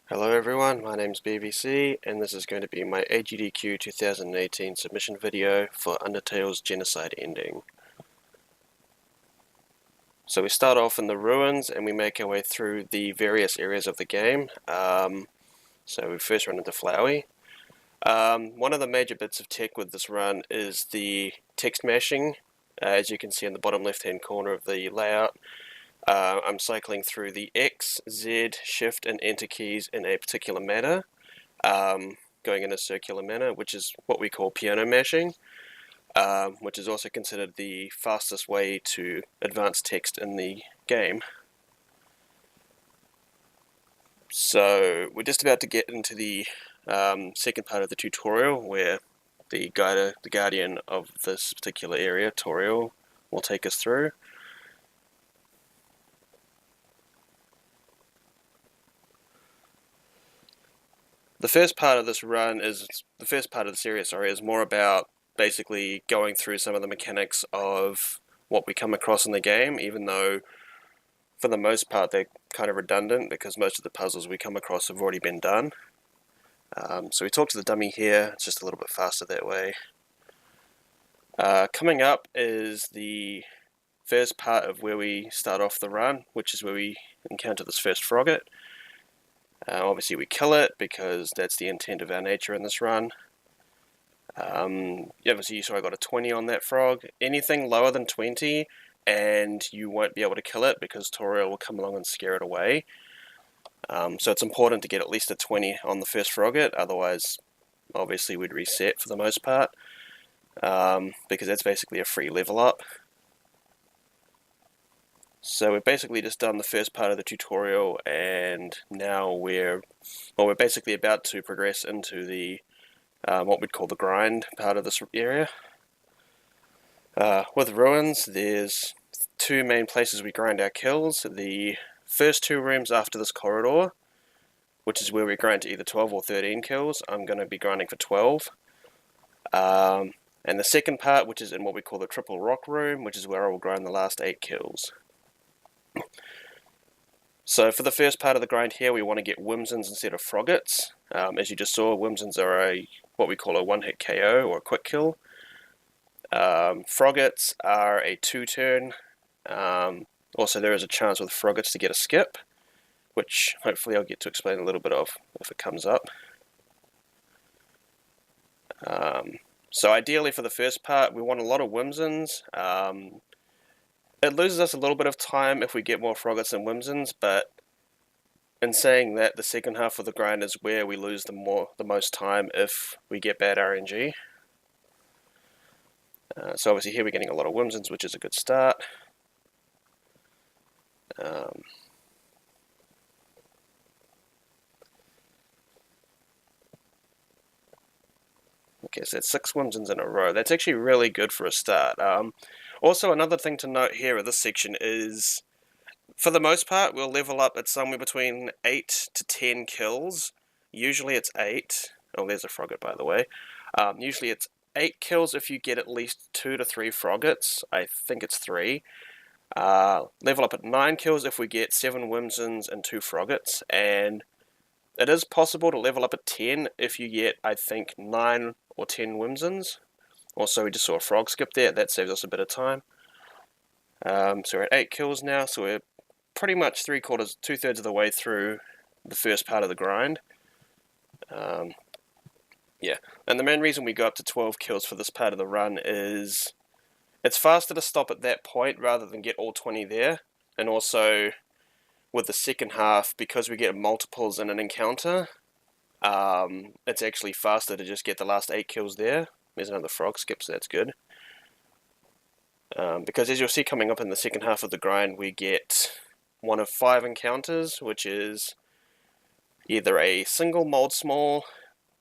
Hello everyone, my name's BBC and this is going to be my AGDQ 2018 submission video for Undertale's Genocide Ending. So we start off in the ruins and we make our way through the various areas of the game. So we first run into Flowey. One of the major bits of tech with this run is the text mashing. As you can see in the bottom left hand corner of the layout, I'm cycling through the X, Z, Shift and Enter keys in a particular manner, going in a circular manner, which is what we call piano mashing, which is also considered the fastest way to advance text in the game. So we're just about to get into the second part of the tutorial where the guardian of this particular area, Toriel, will take us through. The first part of this run is the first part of the series. Is more about basically going through some of the mechanics of what we come across in the game, even though for the most part they're kind of redundant because most of the puzzles we come across have already been done. So we talk to the dummy here. It's just a little bit faster that way. Coming up is the first part of where we start off the run, which is where we encounter this first frogget. Obviously we kill it because that's the intent of our nature in this run. Obviously you saw I got a 20 on that frog. Anything lower than 20 and you won't be able to kill it because Toriel will come along and scare it away. So it's important to get at least a 20 on the first frogget, otherwise obviously we'd reset for the most part, because that's basically a free level up. So we've basically just done the first part of the tutorial and now we're basically about to progress into the what we'd call the grind part of this area. With ruins, there's two main places we grind our kills. The first two rooms after this corridor, which is where we grind to either 12 or 13 kills. I'm going to be grinding for 12. And the second part, which is in what we call the triple rock room, which is where I will grind the last 8 kills. So for the first part of the grind here, we want to get Whimsons instead of Froggets. As you just saw, Whimsons are what we call a one-hit KO or a quick kill. Froggets are a 2-turn. Also, there is a chance with Froggets to get a skip, which hopefully I'll get to explain a little bit of if it comes up. So ideally for the first part, we want a lot of Whimsons. It loses us a little bit of time if we get more Froggets than Whimsons, but in saying that, the second half of the grind is where we lose the most time if we get bad RNG. So obviously here we're getting a lot of Whimsons, which is a good start. Okay, so that's 6 Whimsons in a row. That's actually really good for a start. Also, another thing to note here at this section is, for the most part, we'll level up at somewhere between 8 to 10 kills. Usually it's 8. Oh, there's a frogget, by the way. Usually it's 8 kills if you get at least 2 to 3 froggets. I think it's 3. Level up at 9 kills if we get 7 Whimsons and 2 froggets. And it is possible to level up at 10 if you get, I think, 9 or 10 Whimsons. Also, we just saw a frog skip there. That saves us a bit of time. So we're at 8 kills now, so we're pretty much 2/3 of the way through the first part of the grind. Yeah, and the main reason we go up to 12 kills for this part of the run is it's faster to stop at that point rather than get all 20 there. And also, with the second half, because we get multiples in an encounter, it's actually faster to just get the last 8 kills there. There's another frog skip, so that's good. Because as you'll see coming up in the second half of the grind, we get one of 5 encounters, which is either a single mold small,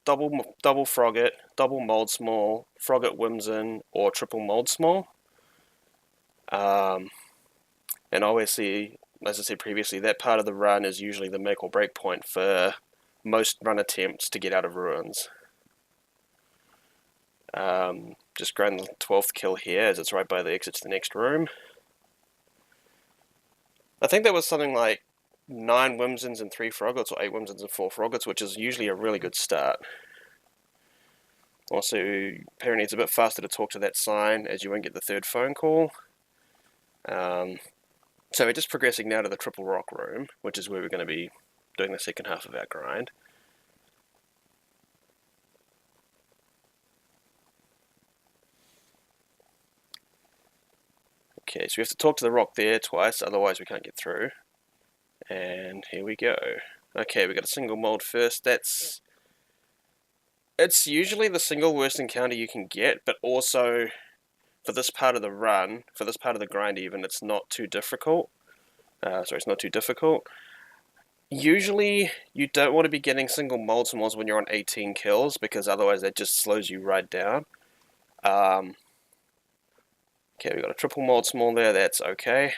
double frogget, double mold small, frogget Whimson, or triple mold small. And obviously, as I said previously, that part of the run is usually the make or break point for most run attempts to get out of ruins. Just grind the 12th kill here as it's right by the exit to the next room. I think that was something like 9 Whimsons and 3 Froggets, or 8 Whimsons and 4 Froggets, which is usually a really good start. Also, apparently it's a bit faster to talk to that sign, as you won't get the third phone call. So we're just progressing now to the Triple Rock room, which is where we're going to be doing the second half of our grind. Okay, so we have to talk to the rock there twice, otherwise we can't get through. And here we go. Okay, we got a single mold first. It's usually the single worst encounter you can get, but also for this part of the run, for this part of the grind even, it's not too difficult. It's not too difficult. Usually, you don't want to be getting single mold smalls when you're on 18 kills, because otherwise that just slows you right down. Okay, we got a triple mold small there, that's okay.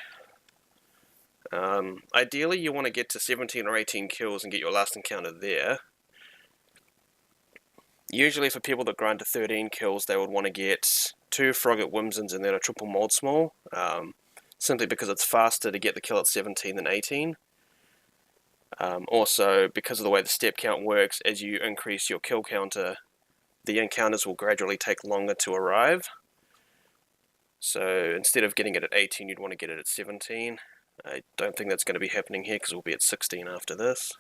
Ideally, you want to get to 17 or 18 kills and get your last encounter there. Usually for people that grind to 13 kills, they would want to get 2 Frogget Whimsons and then a triple mold small, simply because it's faster to get the kill at 17 than 18. Also, because of the way the step count works, as you increase your kill counter, the encounters will gradually take longer to arrive. So instead of getting it at 18, you'd want to get it at 17. I don't think that's going to be happening here because we'll be at 16 after this.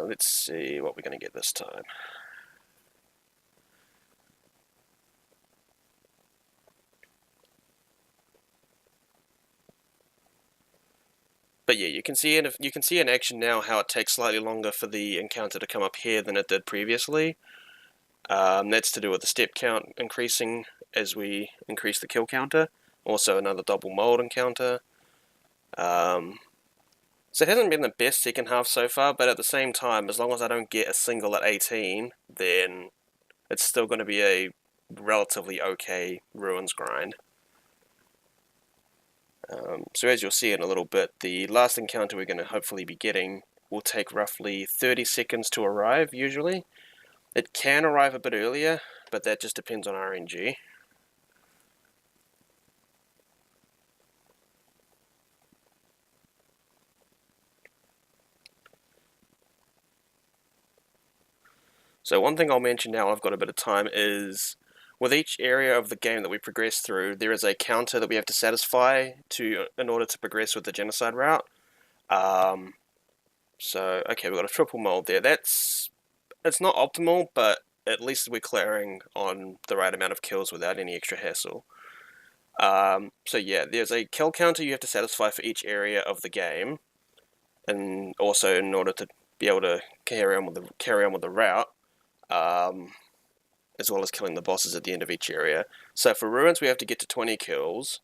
Let's see what we're going to get this time. But yeah, you can see in action now how it takes slightly longer for the encounter to come up here than it did previously. That's to do with the step count increasing as we increase the kill counter. Also another double mold encounter. So it hasn't been the best second half so far, but at the same time, as long as I don't get a single at 18, then it's still going to be a relatively okay Ruins grind. So as you'll see in a little bit, the last encounter we're going to hopefully be getting will take roughly 30 seconds to arrive, usually. It can arrive a bit earlier, but that just depends on RNG. So one thing I'll mention now I've got a bit of time is, with each area of the game that we progress through, there is a counter that we have to satisfy in order to progress with the genocide route. So, okay, we've got a triple mold there. It's not optimal, but at least we're clearing on the right amount of kills without any extra hassle. So yeah, there's a kill counter you have to satisfy for each area of the game, and also in order to be able to carry on with the route, as well as killing the bosses at the end of each area. So for Ruins, we have to get to 20 kills.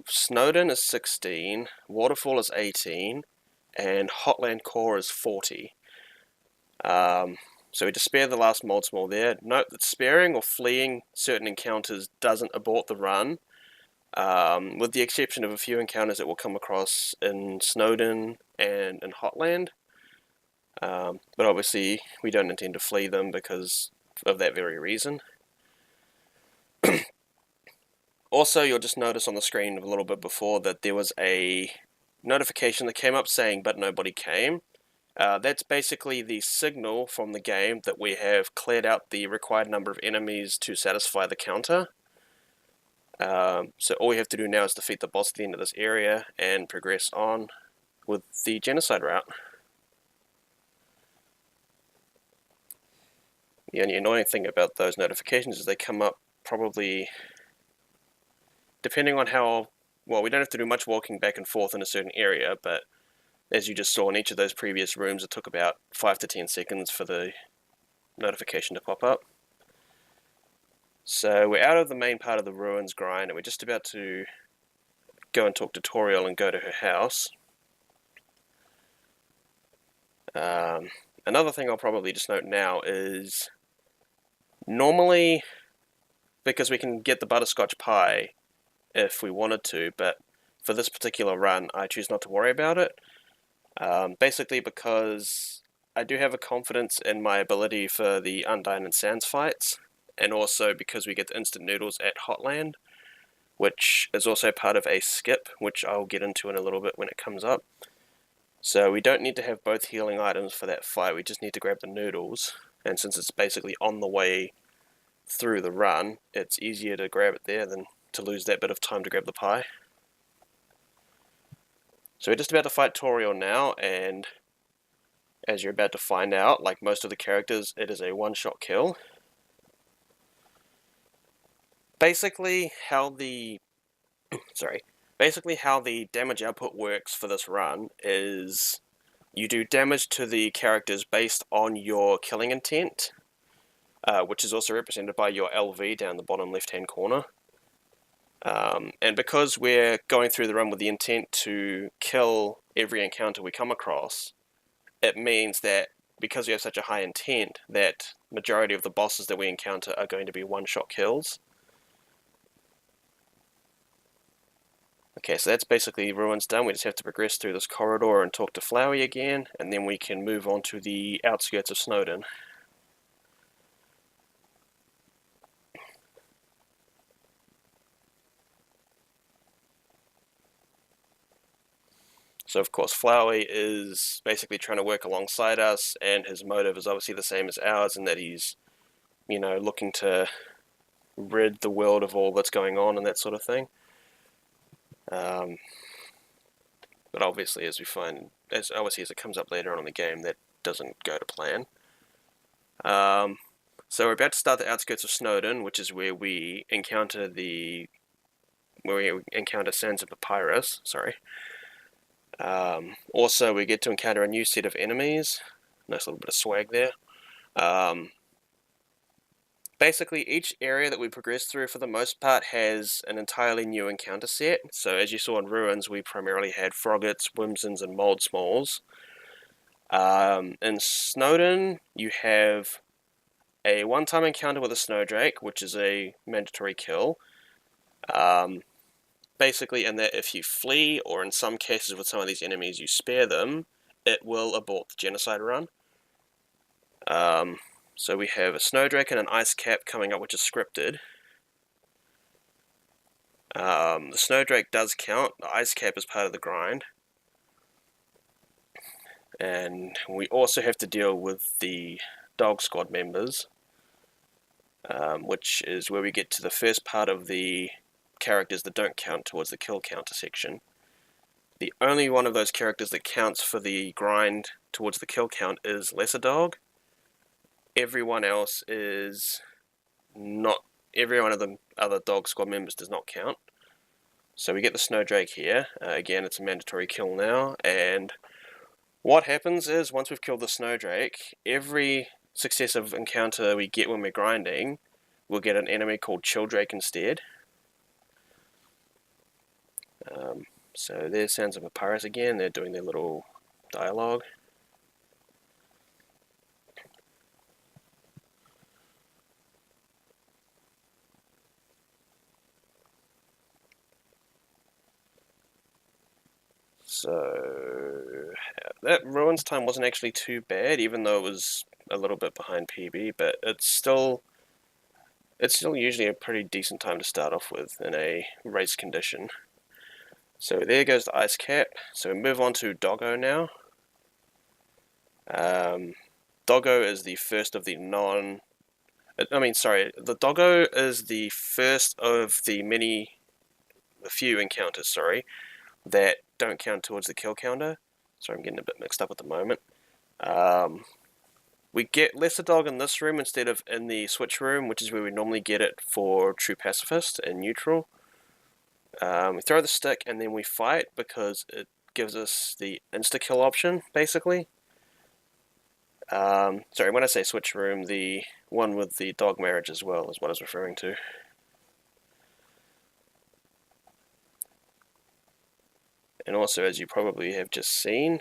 Snowden is 16, Waterfall is 18, and Hotland Core is 40. So we just spare the last mold small there. Note that sparing or fleeing certain encounters doesn't abort the run, with the exception of a few encounters that we'll come across in Snowden and in Hotland. But obviously we don't intend to flee them because of that very reason. Also, you'll just notice on the screen a little bit before that there was a notification that came up saying but nobody came. That's basically the signal from the game that we have cleared out the required number of enemies to satisfy the counter. So all we have to do now is defeat the boss at the end of this area and progress on with the genocide route. The only annoying thing about those notifications is they come up probably, depending on how, well, we don't have to do much walking back and forth in a certain area, but as you just saw in each of those previous rooms, it took about 5 to 10 seconds for the notification to pop up. So we're out of the main part of the Ruins grind, and we're just about to go and talk to Toriel and go to her house. Another thing I'll probably just note now is, normally, because we can get the butterscotch pie if we wanted to, but for this particular run, I choose not to worry about it. Basically because I do have a confidence in my ability for the Undyne and Sands fights, and also because we get the instant noodles at Hotland, which is also part of a skip, which I'll get into in a little bit when it comes up. So we don't need to have both healing items for that fight, we just need to grab the noodles, and since it's basically on the way through the run, it's easier to grab it there than to lose that bit of time to grab the pie. So we're just about to fight Toriel now, and as you're about to find out, like most of the characters, it is a one-shot kill. Basically how the damage output works for this run is you do damage to the characters based on your killing intent, which is also represented by your LV down the bottom left-hand corner. And because we're going through the run with the intent to kill every encounter we come across, it means that because we have such a high intent, that majority of the bosses that we encounter are going to be one-shot kills. Okay, so that's basically Ruins done. We just have to progress through this corridor and talk to Flowey again, and then we can move on to the outskirts of Snowdin. So of course Flowey is basically trying to work alongside us, and his motive is obviously the same as ours in that he's, looking to rid the world of all that's going on and that sort of thing. But obviously, as it comes up later on in the game, that doesn't go to plan. So we're about to start the outskirts of Snowdin, which is where we encounter Sands of Papyrus. Sorry. Also, we get to encounter a new set of enemies. Nice little bit of swag there. Basically, each area that we progress through, for the most part, has an entirely new encounter set. So, as you saw in Ruins, we primarily had Froggets, Whimsons, and Moldsmalls. In Snowdin, you have a one-time encounter with a Snowdrake, which is a mandatory kill. Basically, in that if you flee, or in some cases with some of these enemies you spare them, it will abort the genocide run. So we have a Snowdrake and an Ice Cap coming up, which is scripted. The Snowdrake does count, the Ice Cap is part of the grind. And we also have to deal with the Dog Squad members, which is where we get to the first part of the characters that don't count towards the kill counter section. The only one of those characters that counts for the grind towards the kill count is Lesser Dog. Everyone else is not. Every one of the other Dog Squad members does not count. So we get the Snowdrake here. Again, it's a mandatory kill now, and what happens is once we've killed the Snowdrake, every successive encounter we get when we're grinding, we'll get an enemy called Chilldrake instead. So there's Sands of Papyrus again, they're doing their little dialogue. So that Ruins time wasn't actually too bad, even though it was a little bit behind PB, but it's still usually a pretty decent time to start off with in a race condition. So there goes the Ice Cap. So we move on to Doggo now. Doggo is the first of the the Doggo is the first of the few encounters, that don't count towards the kill counter. Sorry, I'm getting a bit mixed up at the moment. We get Lesser Dog in this room instead of in the switch room, which is where we normally get it for True Pacifist and Neutral. We throw the stick and then we fight because it gives us the insta-kill option, basically. Sorry, when I say switch room, the one with the dog marriage as well is what I was referring to. And also, as you probably have just seen,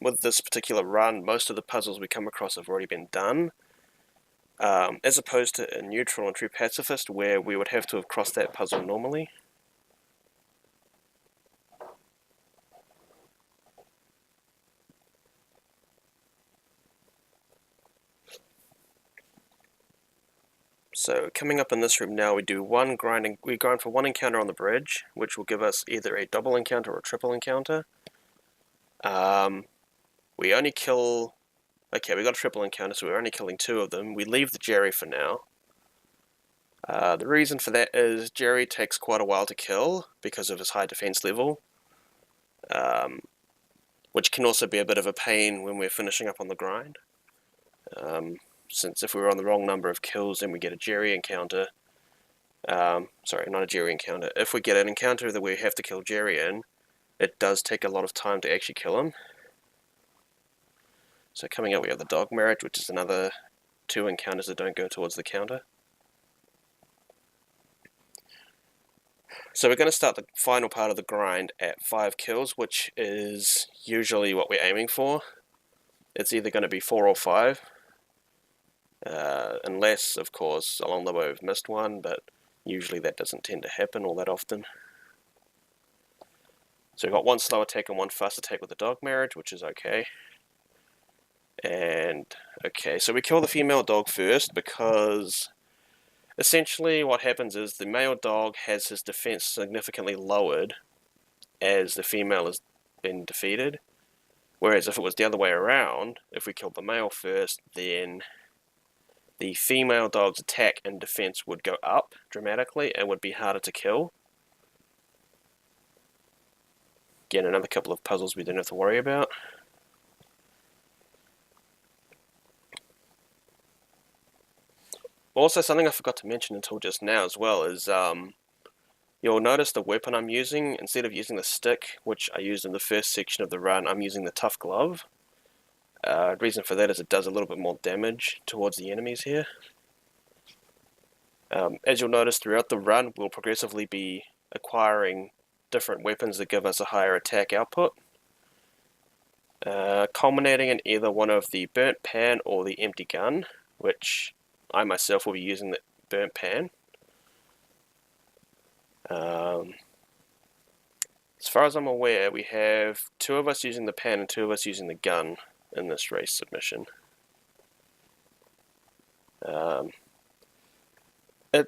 with this particular run, most of the puzzles we come across have already been done. As opposed to a Neutral and True Pacifist, where we would have to have crossed that puzzle normally. So coming up in this room now, we grind for one encounter on the bridge, which will give us either a double encounter or a triple encounter. We only kill... Okay, we got a triple encounter, so we're only killing 2 of them. We leave the Jerry for now. The reason for that is Jerry takes quite a while to kill because of his high defense level, which can also be a bit of a pain when we're finishing up on the grind. Since if we're on the wrong number of kills, then we get a Jerry encounter. Sorry, not a Jerry encounter. If we get an encounter that we have to kill Jerry in, it does take a lot of time to actually kill him. So coming up we have the dog marriage, which is another 2 encounters that don't go towards the counter. So we're going to start the final part of the grind at 5 kills, which is usually what we're aiming for. It's either going to be 4 or 5. Unless, of course, along the way we've missed one, but usually that doesn't tend to happen all that often. So we've got 1 slow attack and 1 fast attack with the dog marriage, which is okay. And, okay, so we kill the female dog first because essentially what happens is the male dog has his defense significantly lowered as the female has been defeated. Whereas if it was the other way around, if we killed the male first, then the female dog's attack and defense would go up dramatically and would be harder to kill. Again, another couple of puzzles we don't have to worry about. Also, something I forgot to mention until just now as well is you'll notice the weapon I'm using, instead of using the stick, which I used in the first section of the run, I'm using the tough glove. The reason for that is it does a little bit more damage towards the enemies here. As you'll notice throughout the run, we'll progressively be acquiring different weapons that give us a higher attack output, culminating in either one of the burnt pan or the empty gun, which I myself will be using the burnt pan. As far as I'm aware, we have 2 of us using the pan and 2 of us using the gun in this race submission. It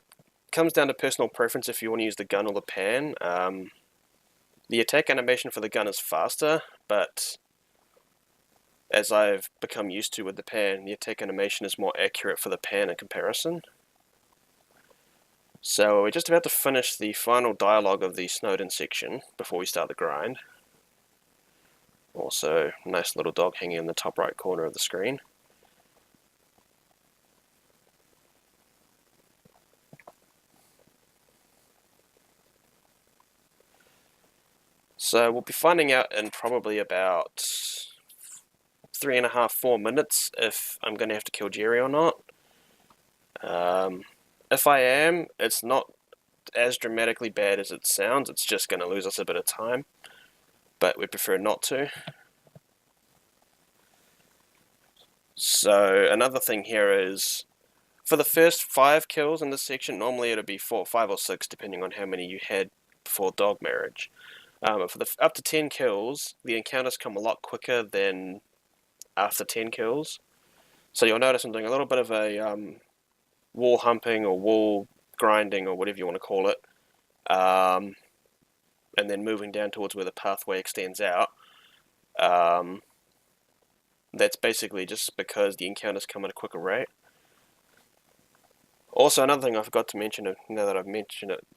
comes down to personal preference if you want to use the gun or the pan. The attack animation for the gun is faster, but as I've become used to with the pan, the attack animation is more accurate for the pan in comparison. So we're just about to finish the final dialogue of the Snowden section before we start the grind. Also, nice little dog hanging in the top right corner of the screen. So we'll be finding out in probably about 3.5, 4 minutes if I'm going to have to kill Jerry or not. If I am, it's not as dramatically bad as it sounds. It's just going to lose us a bit of time, but we prefer not to. So another thing here is, for the first 5 kills in this section, normally it'll be 4, 5 or 6 depending on how many you had before dog marriage. But for the up to 10 kills, the encounters come a lot quicker than after 10 kills. So you'll notice I'm doing a little bit of a wall humping or wall grinding or whatever you want to call it, and then moving down towards where the pathway extends out. That's basically just because the encounters come at a quicker rate. Also, another thing I forgot to mention, now that I've mentioned it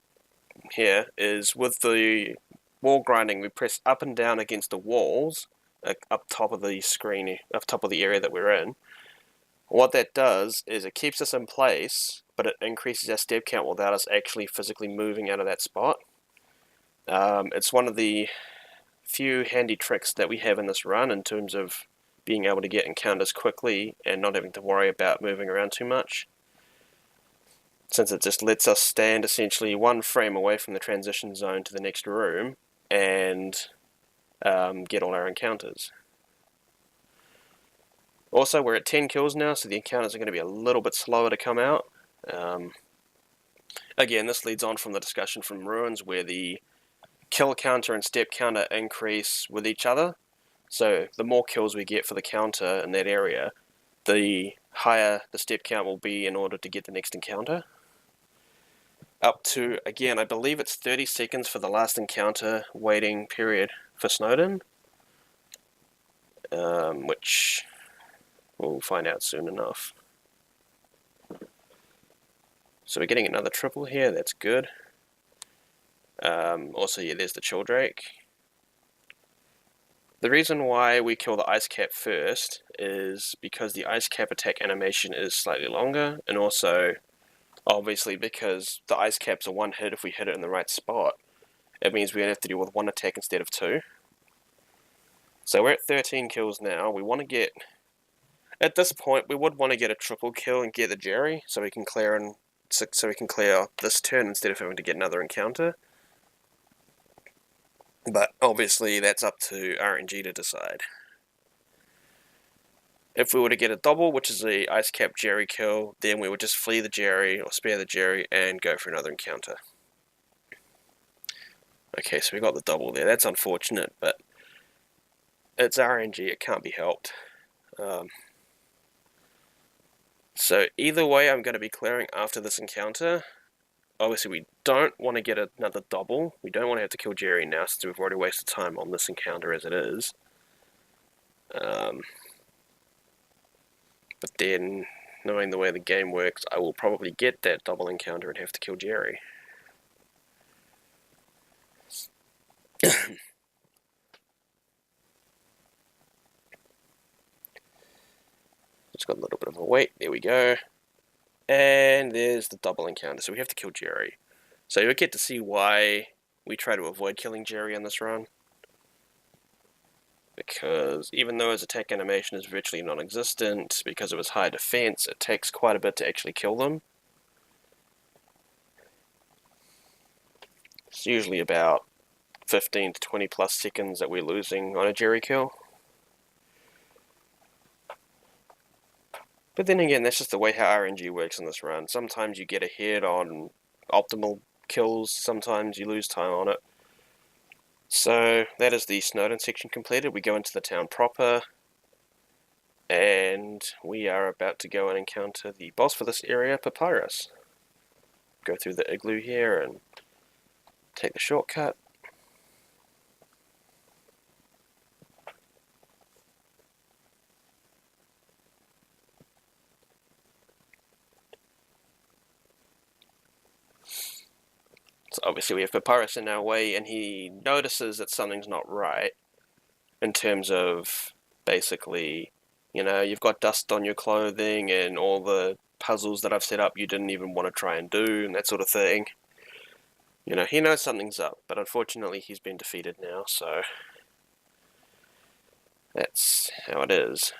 here, is with the wall grinding, we press up and down against the walls up top of the screen, up top of the area that we're in. What that does is it keeps us in place, but it increases our step count without us actually physically moving out of that spot. It's one of the few handy tricks that we have in this run in terms of being able to get encounters quickly and not having to worry about moving around too much, since it just lets us stand essentially 1 frame away from the transition zone to the next room and get all our encounters. Also, we're at 10 kills now, so the encounters are going to be a little bit slower to come out. Again, this leads on from the discussion from Ruins, where the kill counter and step counter increase with each other. So the more kills we get for the counter in that area, the higher the step count will be in order to get the next encounter. Up to, again, I believe it's 30 seconds for the last encounter waiting period for Snowden, which we'll find out soon enough. So we're getting another triple here, that's good. Also, yeah, there's the Chilldrake. The reason why we kill the Ice Cap first is because the Ice Cap attack animation is slightly longer, and also, obviously, because the Ice Cap's a one hit if we hit it in the right spot, it means we have to deal with one attack instead of two. So we're at 13 kills now. We want to get, at this point, we would want to get a triple kill and get the Jerry, so we can clear this turn instead of having to get another encounter. But obviously, that's up to RNG to decide. If we were to get a double, which is the Ice Cap Jerry kill, then we would just flee the Jerry or spare the Jerry and go for another encounter. Okay, so we got the double there. That's unfortunate, but it's RNG. It can't be helped. So either way, I'm going to be clearing after this encounter. Obviously, we don't want to get another double. We don't want to have to kill Jerry now since we've already wasted time on this encounter as it is. But then, knowing the way the game works, I will probably get that double encounter and have to kill Jerry. Just got a little bit of a wait. There we go. And there's the double encounter. So we have to kill Jerry. So you'll get to see why we try to avoid killing Jerry on this run. Because even though his attack animation is virtually non-existent, because of his high defense, it takes quite a bit to actually kill them. It's usually about 15 to 20 plus seconds that we're losing on a Jerry kill. But then again, that's just the way how RNG works in this run. Sometimes you get ahead on optimal kills, sometimes you lose time on it. So that is the Snowden section completed. We go into the town proper, and we are about to go and encounter the boss for this area, Papyrus. Go through the igloo here and take the shortcut. So obviously we have Papyrus in our way, and he notices that something's not right in terms of basically, you know, you've got dust on your clothing and all the puzzles that I've set up you didn't even want to try and do and that sort of thing. You know, he knows something's up, but unfortunately he's been defeated now, so that's how it is.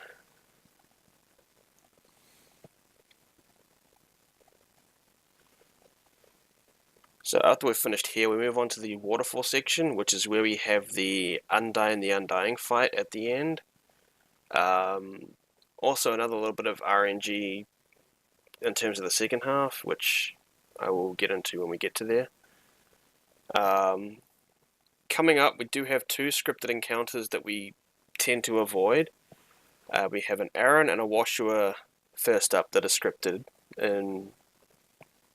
So after we've finished here, we move on to the waterfall section, which is where we have the Undying the Undying fight at the end. Also another little bit of RNG in terms of the second half, which I will get into when we get to there. Coming up, we do have two scripted encounters that we tend to avoid. We have an Aaron and a Washua first up that are scripted in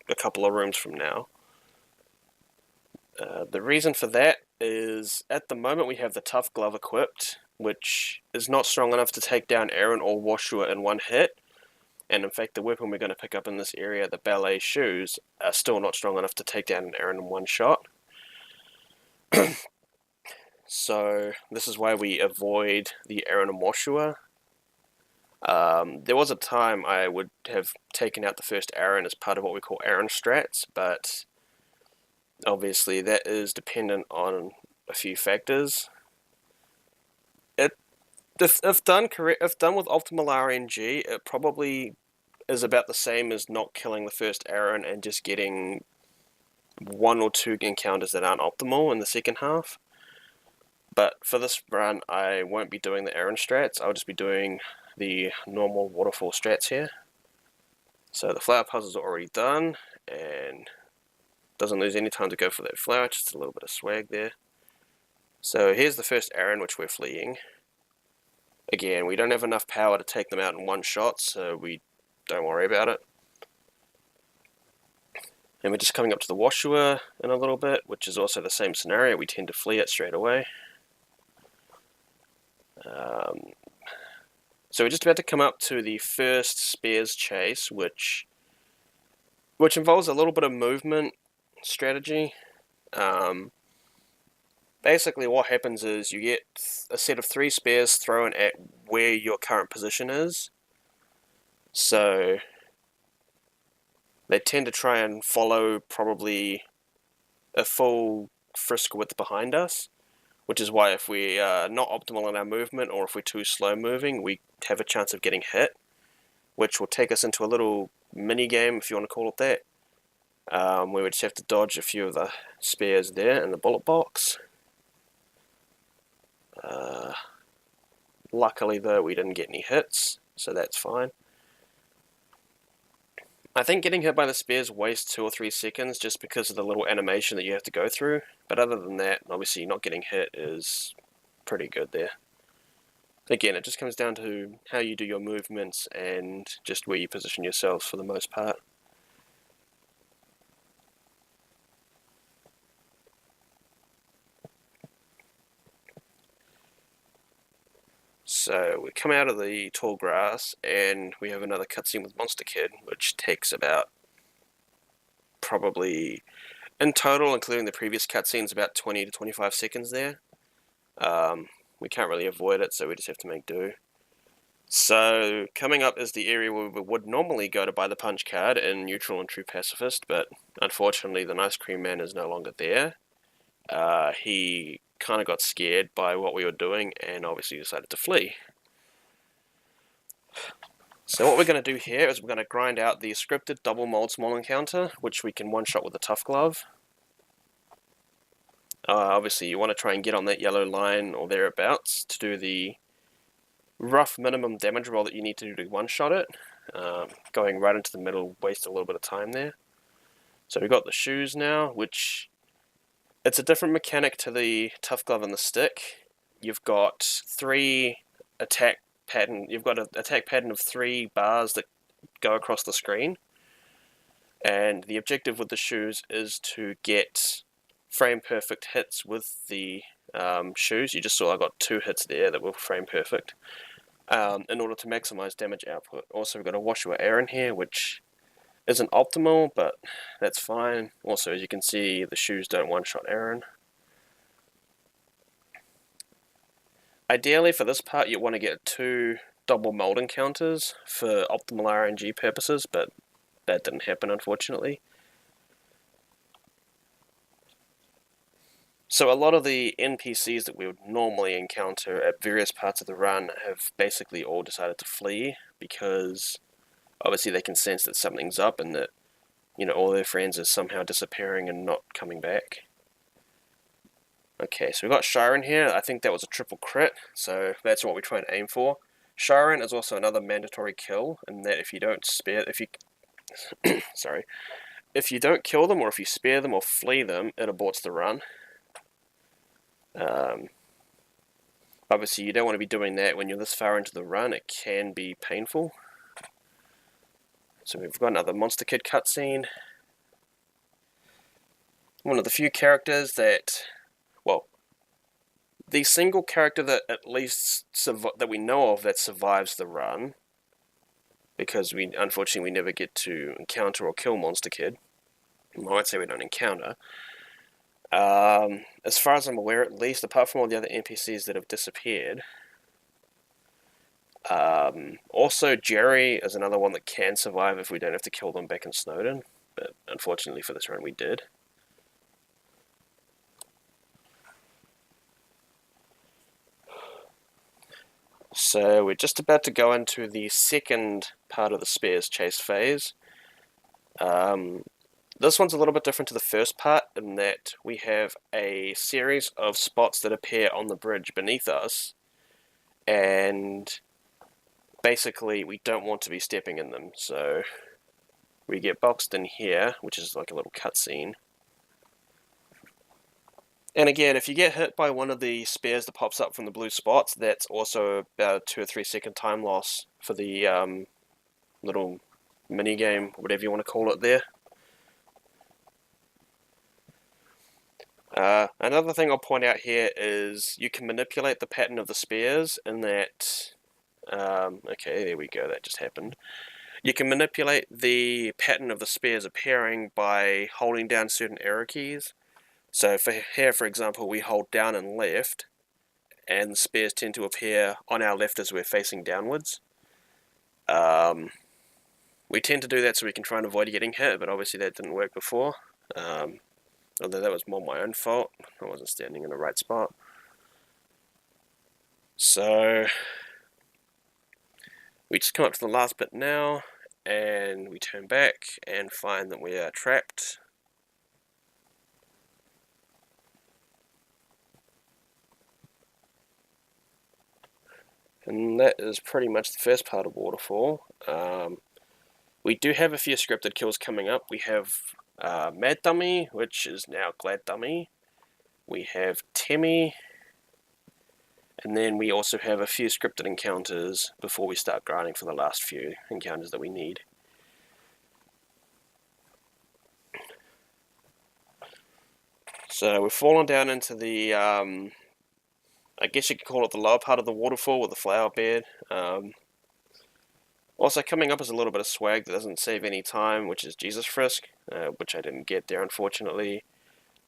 a couple of rooms from now. The reason for that is, at the moment we have the Tough Glove equipped, which is not strong enough to take down Aaron or Washua in one hit, and in fact the weapon we're going to pick up in this area, the ballet shoes, are still not strong enough to take down an Aaron in one shot. So this is why we avoid the Aaron and Washua. There was a time I would have taken out the first Aaron as part of what we call Aaron strats, but obviously that is dependent on a few factors. If done with optimal RNG, it probably is about the same as not killing the first Aaron and just getting one or two encounters that aren't optimal in the second half. But for this run, I won't be doing the Aaron strats. I'll just be doing the normal waterfall strats here. So the flower puzzles are already done, and doesn't lose any time to go for that flower, just a little bit of swag there. So here's the first Aaron which we're fleeing. Again, we don't have enough power to take them out in one shot, so we don't worry about it. And we're just coming up to the Washua in a little bit, which is also the same scenario. We tend to flee it straight away. So we're just about to come up to the first Spears chase, which involves a little bit of movement strategy. Basically what happens is you get a set of 3 spears thrown at where your current position is. So they tend to try and follow probably a full frisk width behind us, which is why if we are not optimal in our movement or if we're too slow moving, we have a chance of getting hit, which will take us into a little mini game, if you want to call it that, where we just have to dodge a few of the spears there in the bullet box. Luckily though, we didn't get any hits, so that's fine. I think getting hit by the spears wastes 2 or 3 seconds just because of the little animation that you have to go through, but other than that, obviously not getting hit is pretty good there. Again, it just comes down to how you do your movements and just where you position yourselves for the most part. So we come out of the tall grass and we have another cutscene with Monster Kid, which takes about probably, in total, including the previous cutscenes, about 20 to 25 seconds there. We can't really avoid it, so we just have to make do. So coming up is the area where we would normally go to buy the punch card in Neutral and True Pacifist, but unfortunately the Ice Cream Man is no longer there. He kind of got scared by what we were doing and obviously decided to flee. So what we're going to do here is we're going to grind out the scripted double mold small encounter, which we can one-shot with a Tough Glove. Obviously you want to try and get on that yellow line or thereabouts to do the rough minimum damage roll that you need to do to one-shot it. Going right into the middle wastes a little bit of time there. So we've got the shoes now, which it's a different mechanic to the Tough Glove and the stick. You've got 3 attack pattern. You've got an attack pattern of 3 bars that go across the screen, and the objective with the shoes is to get frame perfect hits with the shoes. You just saw I got 2 hits there that were frame perfect. In order to maximize damage output. Also, we've got a Washua Aaron here, which isn't optimal, but that's fine. Also, as you can see, the shoes don't one-shot Aaron. Ideally, for this part, you want to get 2 double mold encounters for optimal RNG purposes, but that didn't happen, unfortunately. So a lot of the NPCs that we would normally encounter at various parts of the run have basically all decided to flee, because obviously they can sense that something's up and that, you know, all their friends are somehow disappearing and not coming back. Okay, so we've got Shiren here. I think that was a triple crit, so that's what we try and aim for. Shiren is also another mandatory kill, in that if you don't spare, sorry, if you don't kill them or if you spare them or flee them, it aborts the run. Obviously, you don't want to be doing that when you're this far into the run. It can be painful. So we've got another Monster Kid cutscene. One of the few characters that, well, the single character that at least that we know of that survives the run, because unfortunately we never get to encounter or kill Monster Kid. I might say we don't encounter. As far as I'm aware, at least, apart from all the other NPCs that have disappeared. Also, Jerry is another one that can survive if we don't have to kill them back in Snowden, but unfortunately for this run we did. So we're just about to go into the second part of the Spears chase phase. This one's a little bit different to the first part in that we have a series of spots that appear on the bridge beneath us, and basically we don't want to be stepping in them, so we get boxed in here, which is like a little cutscene, And again, if you get hit by one of the spears that pops up from the blue spots, that's also about a 2 or 3 second time loss for the little mini game, whatever you want to call it there. Another thing I'll point out here is you can manipulate the pattern of the spears in that. Okay, there we go, that just happened. You can manipulate the pattern of the spears appearing by holding down certain arrow keys. So for here, for example, we hold down and left, and the spears tend to appear on our left as we're facing downwards. We tend to do that so we can try and avoid getting hit, but obviously that didn't work before. Although that was more my own fault. I wasn't standing in the right spot. So we just come up to the last bit now, and we turn back and find that we are trapped. And that is pretty much the first part of Waterfall. We do have a few scripted kills coming up. We have Mad Dummy, which is now Glad Dummy. We have Timmy. And then we also have a few scripted encounters before we start grinding for the last few encounters that we need. So we've fallen down into the, I guess you could call it the lower part of the waterfall with the flower bed. Also coming up is a little bit of swag that doesn't save any time, which is Jesus Frisk, which I didn't get there unfortunately.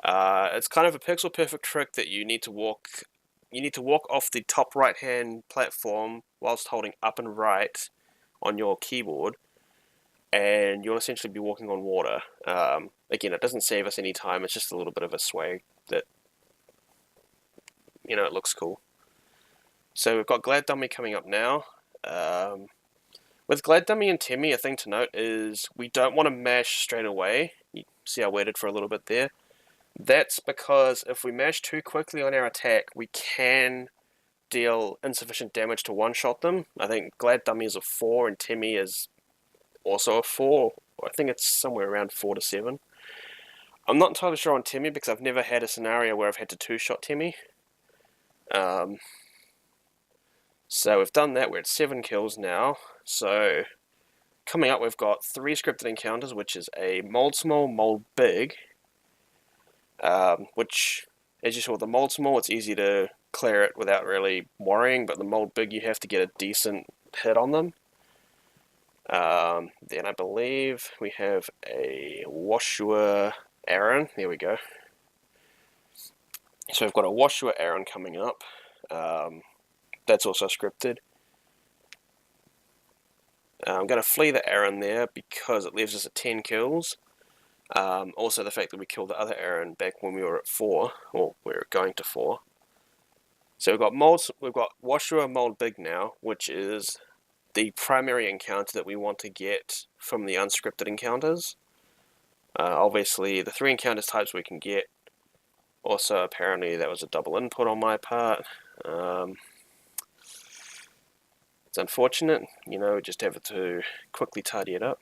It's kind of a pixel perfect trick that you need to walk off the top right hand platform whilst holding up and right on your keyboard, and you'll essentially be walking on water. Again, it doesn't save us any time, it's just a little bit of a swag that, you know, it looks cool. So we've got Glad Dummy coming up now. With Glad Dummy and Timmy, a thing to note is we don't want to mash straight away. You see I waited for a little bit there. That's because if we mash too quickly on our attack, we can deal insufficient damage to one-shot them. I think Glad Dummy is a 4 and Timmy is also a 4. I think it's somewhere around 4 to 7. I'm not entirely sure on Timmy because I've never had a scenario where I've had to two-shot Timmy. So we've done that, we're at 7 kills now. So coming up we've got 3 scripted encounters, which is a Mold Small, Mold Big. Which, as you saw with the Mold Small, it's easy to clear it without really worrying, but the Mold Big you have to get a decent hit on them. Then I believe we have a Washua Aaron. There we go. So we've got a Washua Aaron coming up. That's also scripted. I'm going to flee the Aaron there because it leaves us at 10 kills. Also the fact that we killed the other Aaron back when we were at 4, or we were going to 4. So we've got Washua Mold Big now, which is the primary encounter that we want to get from the unscripted encounters. Obviously the 3 encounters types we can get. Also apparently that was a double input on my part. It's unfortunate, you know, we just have to quickly tidy it up.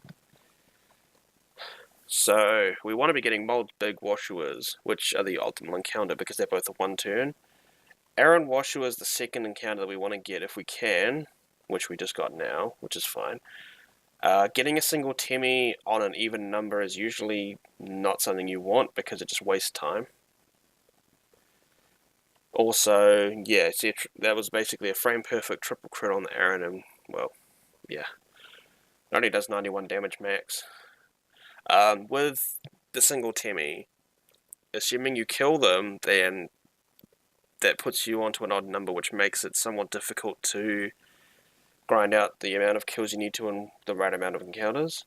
So we want to be getting Mold Big Washuas, which are the ultimate encounter because they're both a 1 turn. Aaron Washua is the second encounter that we want to get if we can, which we just got now, which is fine. Getting a single Timmy on an even number is usually not something you want because it just wastes time. Also, yeah, see, that was basically a frame perfect triple crit on the Aaron, and well, yeah, it only does 91 damage max. With the single Timmy, assuming you kill them, then that puts you onto an odd number, which makes it somewhat difficult to grind out the amount of kills you need to in the right amount of encounters.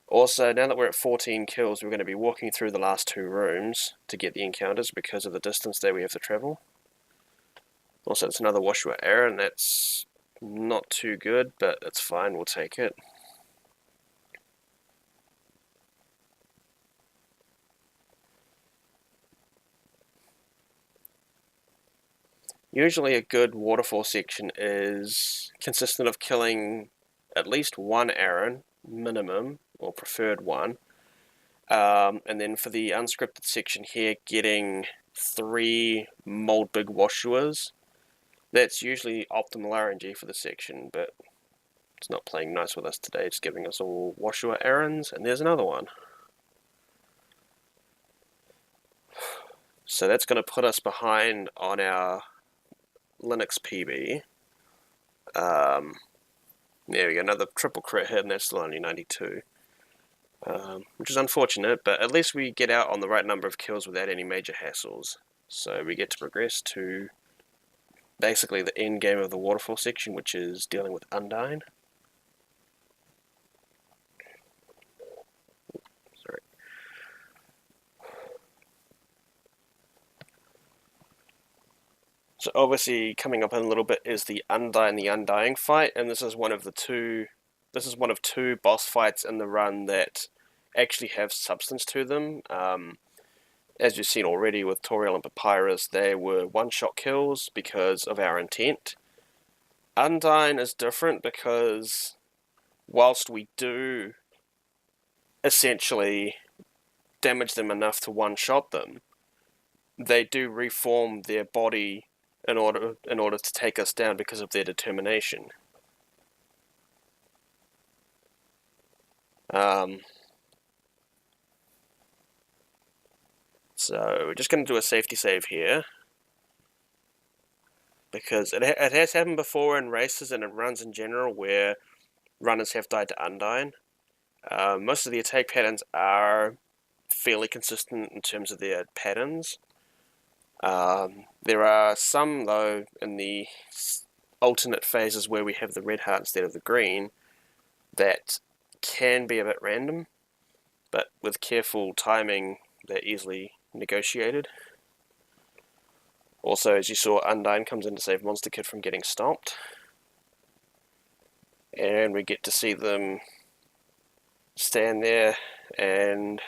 Also, now that we're at 14 kills, we're going to be walking through the last 2 rooms to get the encounters because of the distance that we have to travel. Also, it's another Washua Aaron, that's not too good, but it's fine, we'll take it. Usually a good waterfall section is consistent of killing at least 1 Aaron, minimum, or preferred 1. And then for the unscripted section here, getting 3 mold big Washuas. That's usually optimal RNG for the section, but it's not playing nice with us today. It's giving us all Washua errands, and there's another one. So that's going to put us behind on our Linux PB. There we go, another triple crit hit, and that's still only 92. Which is unfortunate, but at least we get out on the right number of kills without any major hassles. So we get to progress to basically the end game of the waterfall section, which is dealing with Undyne. Sorry. So obviously coming up in a little bit is the Undyne the Undying fight, and this is one of two boss fights in the run that actually have substance to them. As you've seen already with Toriel and Papyrus, they were one-shot kills because of our intent. Undyne is different because whilst we do essentially damage them enough to one-shot them, they do reform their body in order to take us down because of their determination. So we're just going to do a safety save here, because it has happened before in races and in runs in general where runners have died to Undyne. Most of the attack patterns are fairly consistent in terms of their patterns. There are some, though, in the alternate phases where we have the red heart instead of the green, that can be a bit random, but with careful timing, they're easily negotiated. Also, as you saw, Undyne comes in to save Monster Kid from getting stomped, and we get to see them stand there and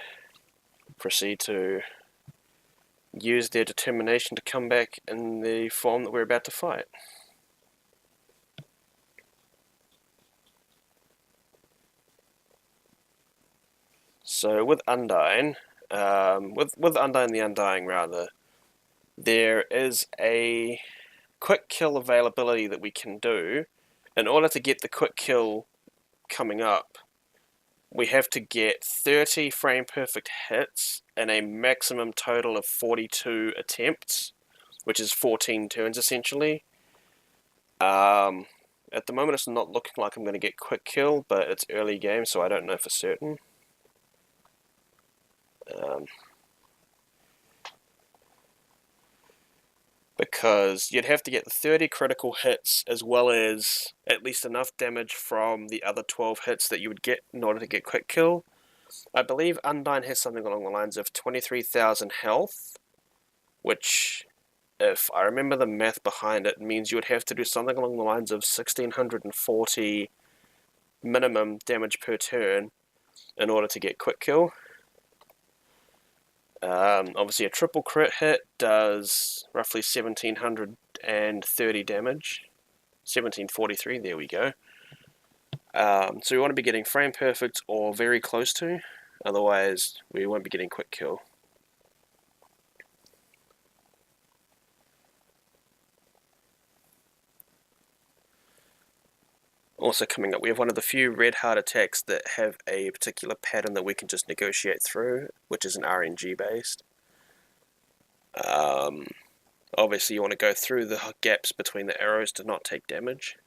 proceed to use their determination to come back in the form that we're about to fight. So with Undyne, with Undyne the Undying rather, there is a quick kill availability that we can do. In order to get the quick kill coming up, we have to get 30 frame perfect hits and a maximum total of 42 attempts, which is 14 turns essentially. At the moment it's not looking like I'm going to get quick kill, but it's early game, so I don't know for certain. Because you'd have to get the 30 critical hits as well as at least enough damage from the other 12 hits that you would get in order to get quick kill. I believe Undyne has something along the lines of 23,000 health, which, if I remember the math behind it, means you would have to do something along the lines of 1640 minimum damage per turn in order to get quick kill. Obviously a triple crit hit does roughly 1730 damage. 1743, there we go. So we want to be getting frame perfect or very close to, otherwise we won't be getting quick kill. Also coming up, we have one of the few red heart attacks that have a particular pattern that we can just negotiate through, which is an RNG based. Obviously you want to go through the gaps between the arrows to not take damage.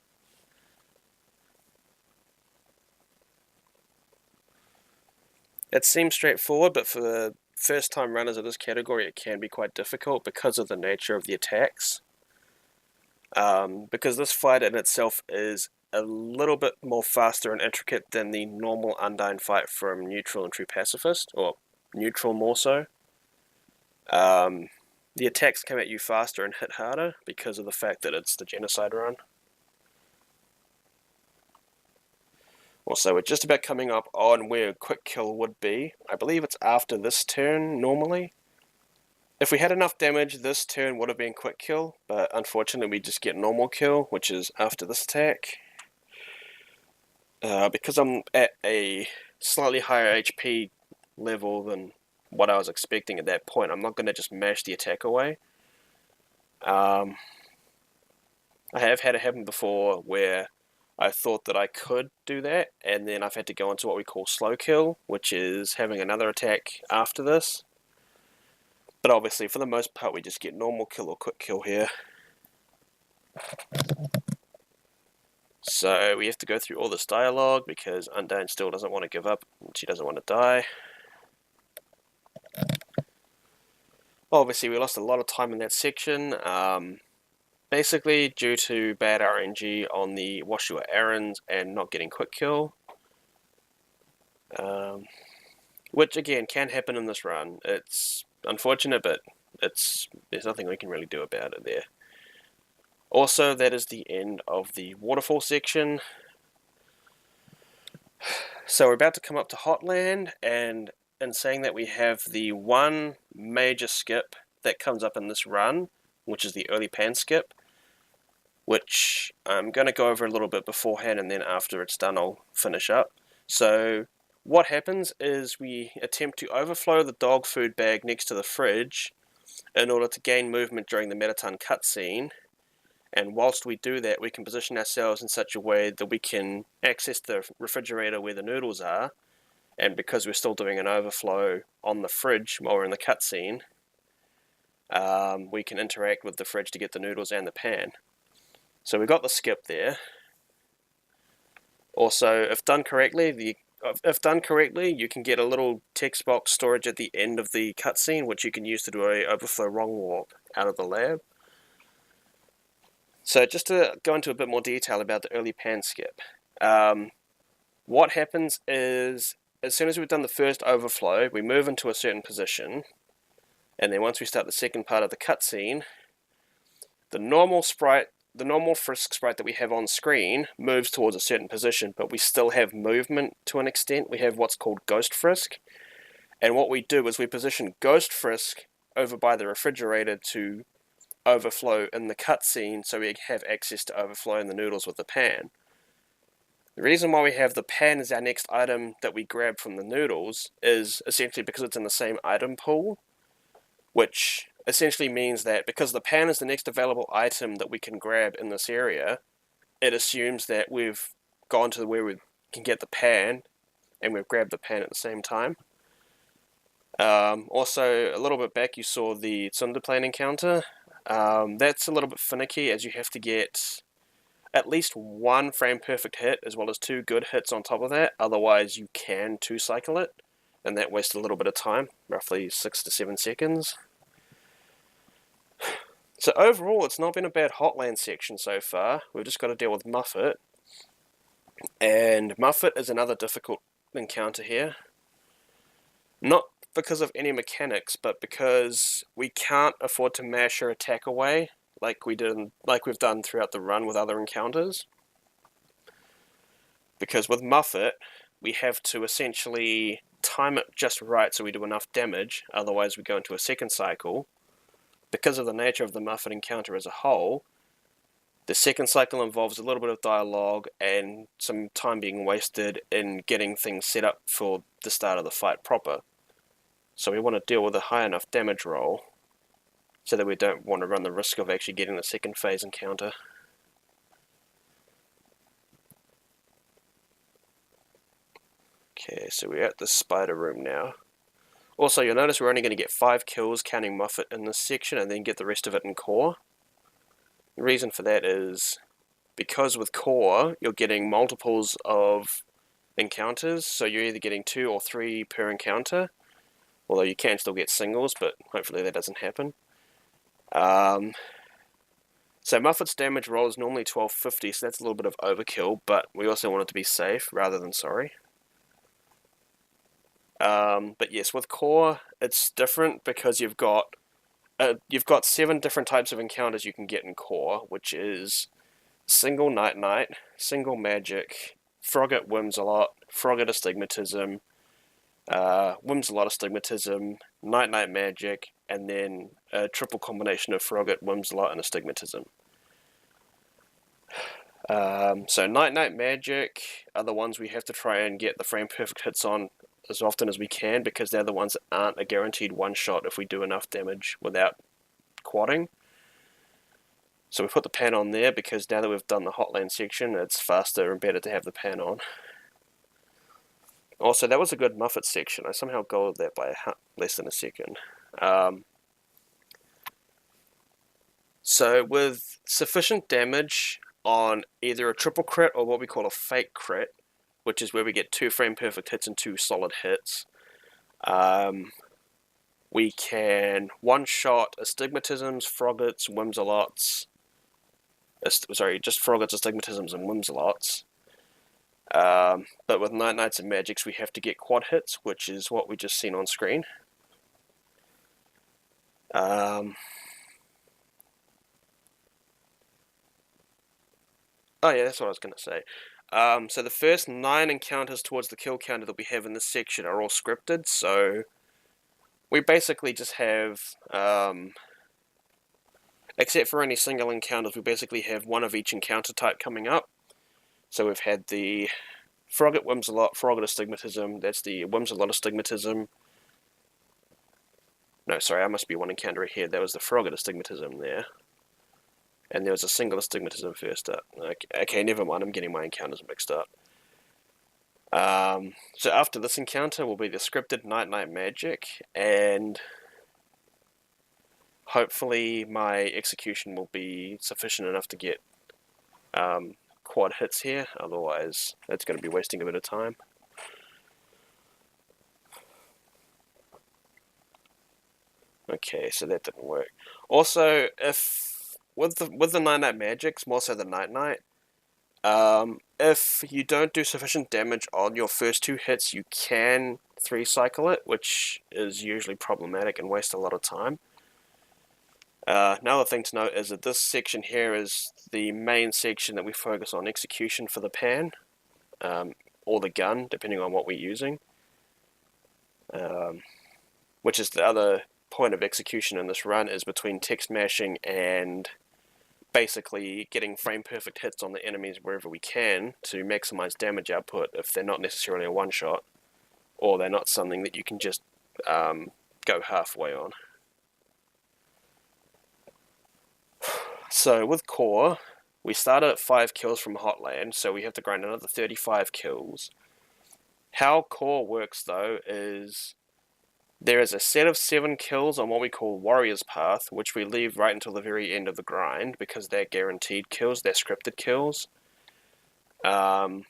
It seems straightforward, but for the first time runners of this category it can be quite difficult because of the nature of the attacks. Because this fight in itself is a little bit more faster and intricate than the normal Undyne fight from Neutral and True Pacifist, or Neutral more so. The attacks come at you faster and hit harder because of the fact that it's the Genocide run. Also, we're just about coming up on where quick kill would be. I believe it's after this turn normally. If we had enough damage, this turn would have been quick kill, but unfortunately we just get normal kill, which is after this attack. Because I'm at a slightly higher HP level than what I was expecting at that point. I'm not going to just mash the attack away. I have had it happen before where I thought that I could do that, and then I've had to go into what we call slow kill, which is having another attack after this. But obviously, for the most part, we just get normal kill or quick kill here. So we have to go through all this dialogue because Undane still doesn't want to give up. She doesn't want to die. Obviously, we lost a lot of time in that section. Basically, due to bad RNG on the Washua errands and not getting quick kill. Which, again, can happen in this run. It's unfortunate, but there's nothing we can really do about it there. Also, that is the end of the waterfall section. So we're about to come up to Hotland, and in saying that, we have the one major skip that comes up in this run, which is the early pan skip, which I'm going to go over a little bit beforehand, and then after it's done I'll finish up. So what happens is we attempt to overflow the dog food bag next to the fridge in order to gain movement during the Metaton cutscene. And whilst we do that, we can position ourselves in such a way that we can access the refrigerator where the noodles are. And because we're still doing an overflow on the fridge while we're in the cutscene, we can interact with the fridge to get the noodles and the pan. So we've got the skip there. Also, if done correctly, you can get a little text box storage at the end of the cutscene, which you can use to do a overflow wrong warp out of the lab. So just to go into a bit more detail about the early pan skip. What happens is, as soon as we've done the first overflow, we move into a certain position, and then once we start the second part of the cutscene, the normal Frisk sprite that we have on screen moves towards a certain position, but we still have movement to an extent. We have what's called Ghost Frisk, and what we do is we position Ghost Frisk over by the refrigerator to overflow in the cutscene, so we have access to overflowing the noodles with the pan. The reason why we have the pan as our next item that we grab from the noodles is essentially because it's in the same item pool, which essentially means that because the pan is the next available item that we can grab in this area, it assumes that we've gone to where we can get the pan, and we've grabbed the pan at the same time. Also, a little bit back you saw the Tsundere encounter. That's a little bit finicky, as you have to get at least one frame perfect hit as well as 2 good hits on top of that, otherwise you can 2-cycle it, and that wastes a little bit of time, roughly 6 to 7 seconds. So overall, it's not been a bad Hotland section so far. We've just got to deal with Muffet, and Muffet is another difficult encounter here. Not because of any mechanics, but because we can't afford to mash her attack away like we've done throughout the run with other encounters. Because with Muffet, we have to essentially time it just right so we do enough damage, otherwise we go into a second cycle. Because of the nature of the Muffet encounter as a whole, the second cycle involves a little bit of dialogue and some time being wasted in getting things set up for the start of the fight proper. So we want to deal with a high enough damage roll so that we don't want to run the risk of actually getting the second phase encounter. Okay, so we're at the spider room now. Also, you'll notice we're only going to get 5 kills counting Muffet in this section, and then get the rest of it in core. The reason for that is because with core, you're getting multiples of encounters, so you're either getting 2 or 3 per encounter, although you can still get singles, but hopefully that doesn't happen. So Muffet's damage roll is normally 1250, so that's a little bit of overkill, but we also want it to be safe rather than sorry. But yes, with core, it's different because you've got 7 different types of encounters you can get in core, which is single Night-Night, single Magic, Frogget Whimsalot, Frogget Astigmatism, Whimsalot Astigmatism, Night-Night Magic, and then a triple combination of Frogget, Whimsalot, and Astigmatism. So Night-Night Magic are the ones we have to try and get the frame perfect hits on as often as we can, because they're the ones that aren't a guaranteed one-shot if we do enough damage without quadding. So we put the pan on there because now that we've done the hotland section, it's faster and better to have the pan on. Also, that was a good Muffet section. I somehow gold that by less than a second. So with sufficient damage on either a triple crit or what we call a fake crit, which is where we get 2 frame perfect hits and 2 solid hits, we can one-shot Astigmatisms, Froggets, Whimsalots. Sorry, just Froggets, Astigmatisms, and Whimsalots. But with Night Knights and Magics, we have to get quad hits, which is what we just seen on screen. Oh yeah, that's what I was going to say. So the first 9 encounters towards the kill counter that we have in this section are all scripted, so we basically just have, except for any single encounters, we basically have one of each encounter type coming up. So we've had the Frogget Whimsalot, Frogget Astigmatism, that's the Whimsalot Astigmatism. No, sorry, I must be one encounter ahead. That was the Frogget Astigmatism there. And there was a single Astigmatism first up. Okay, never mind, I'm getting my encounters mixed up. So after this encounter will be the scripted Night Knight Magic, and hopefully my execution will be sufficient enough to get quad hits here, otherwise it's going to be wasting a bit of time. Okay, so that didn't work. Also, if with the Night Knight Magics, more so the Night Knight, if you don't do sufficient damage on your first 2 hits, you can 3-cycle it, which is usually problematic and waste a lot of time. Another thing to note is that this section here is the main section that we focus on execution for the pan, or the gun, depending on what we're using, which is the other point of execution in this run, is between text mashing and basically getting frame perfect hits on the enemies wherever we can to maximize damage output if they're not necessarily a one-shot, or they're not something that you can just go halfway on. So with core, we started at 5 kills from Hotland, so we have to grind another 35 kills. How core works though is there is a set of 7 kills on what we call Warrior's Path, which we leave right until the very end of the grind because they're guaranteed kills, they're scripted kills. So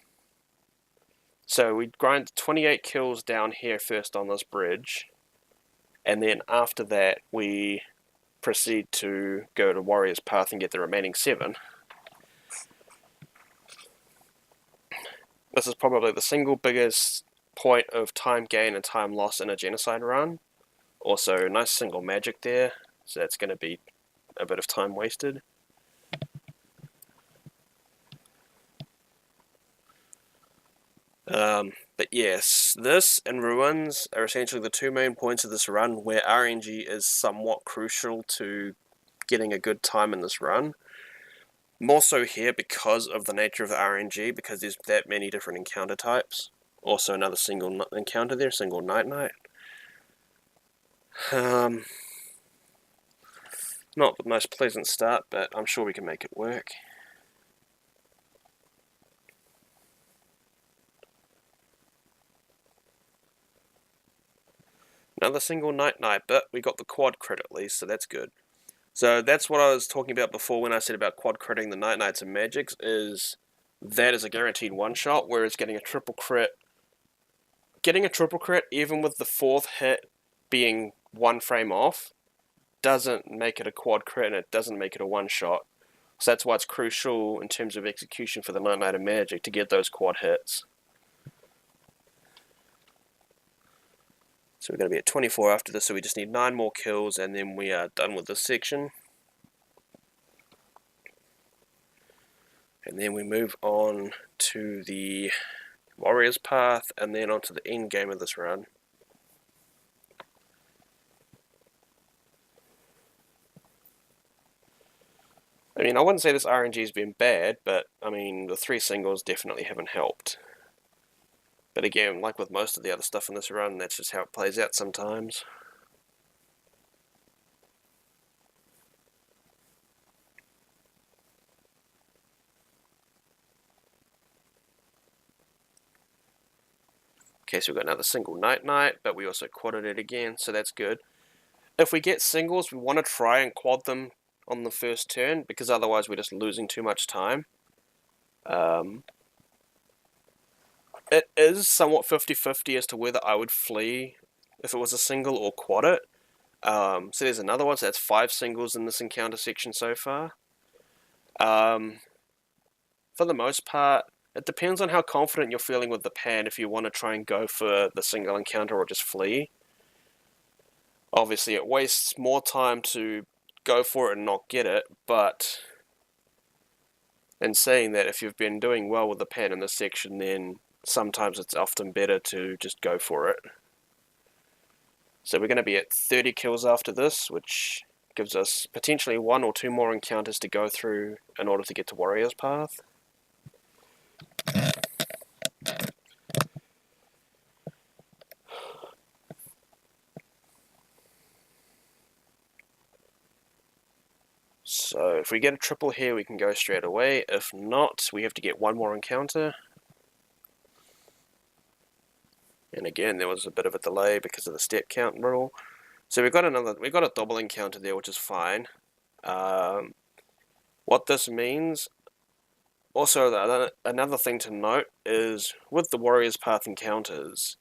we grind 28 kills down here first on this bridge, and then after that we proceed to go to Warrior's Path and get the remaining 7. This is probably the single biggest point of time gain and time loss in a genocide run. Also, nice single magic there, so that's going to be a bit of time wasted. But yes, this and Ruins are essentially the 2 main points of this run where RNG is somewhat crucial to getting a good time in this run. More so here because of the nature of the RNG, because there's that many different encounter types. Also another single encounter there, single Night Knight. Not the most pleasant start, but I'm sure we can make it work. Another single Night Knight, but we got the quad crit at least, so that's good. So that's what I was talking about before when I said about quad critting the Night Knights and Magics, is that is a guaranteed one-shot, whereas getting a triple crit, even with the 4th hit being 1 frame off, doesn't make it a quad crit and it doesn't make it a one-shot. So that's why it's crucial in terms of execution for the Night Knight and Magic to get those quad hits. So we're going to be at 24 after this, so we just need 9 more kills and then we are done with this section. And then we move on to the Warrior's Path and then onto the end game of this run. I mean, I wouldn't say this RNG has been bad, but I mean, the 3 singles definitely haven't helped. But again, like with most of the other stuff in this run, that's just how it plays out sometimes. Okay, so we've got another single night, but we also quadded it again, so that's good. If we get singles, we want to try and quad them on the first turn, because otherwise we're just losing too much time. It is somewhat 50-50 as to whether I would flee if it was a single or quad it. So there's another one, so that's 5 singles in this encounter section so far. For the most part, it depends on how confident you're feeling with the pan if you want to try and go for the single encounter or just flee. Obviously, it wastes more time to go for it and not get it, but in saying that, if you've been doing well with the pan in this section, then sometimes it's often better to just go for it. So we're going to be at 30 kills after this, which gives us potentially 1 or 2 more encounters to go through in order to get to Warrior's Path. So if we get a triple here, we can go straight away. If not, we have to get 1 more encounter. And again, there was a bit of a delay because of the step count rule. So we've got a double encounter there, which is fine. What this means, also another thing to note is with the Warrior's Path encounters,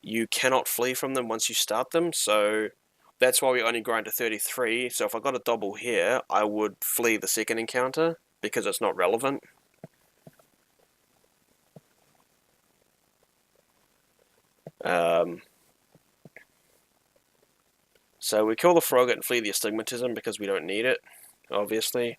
you cannot flee from them once you start them, so that's why we only grind to 33. So if I got a double here, I would flee the second encounter because it's not relevant. So we kill the Frogget and flee the Astigmatism because we don't need it, obviously.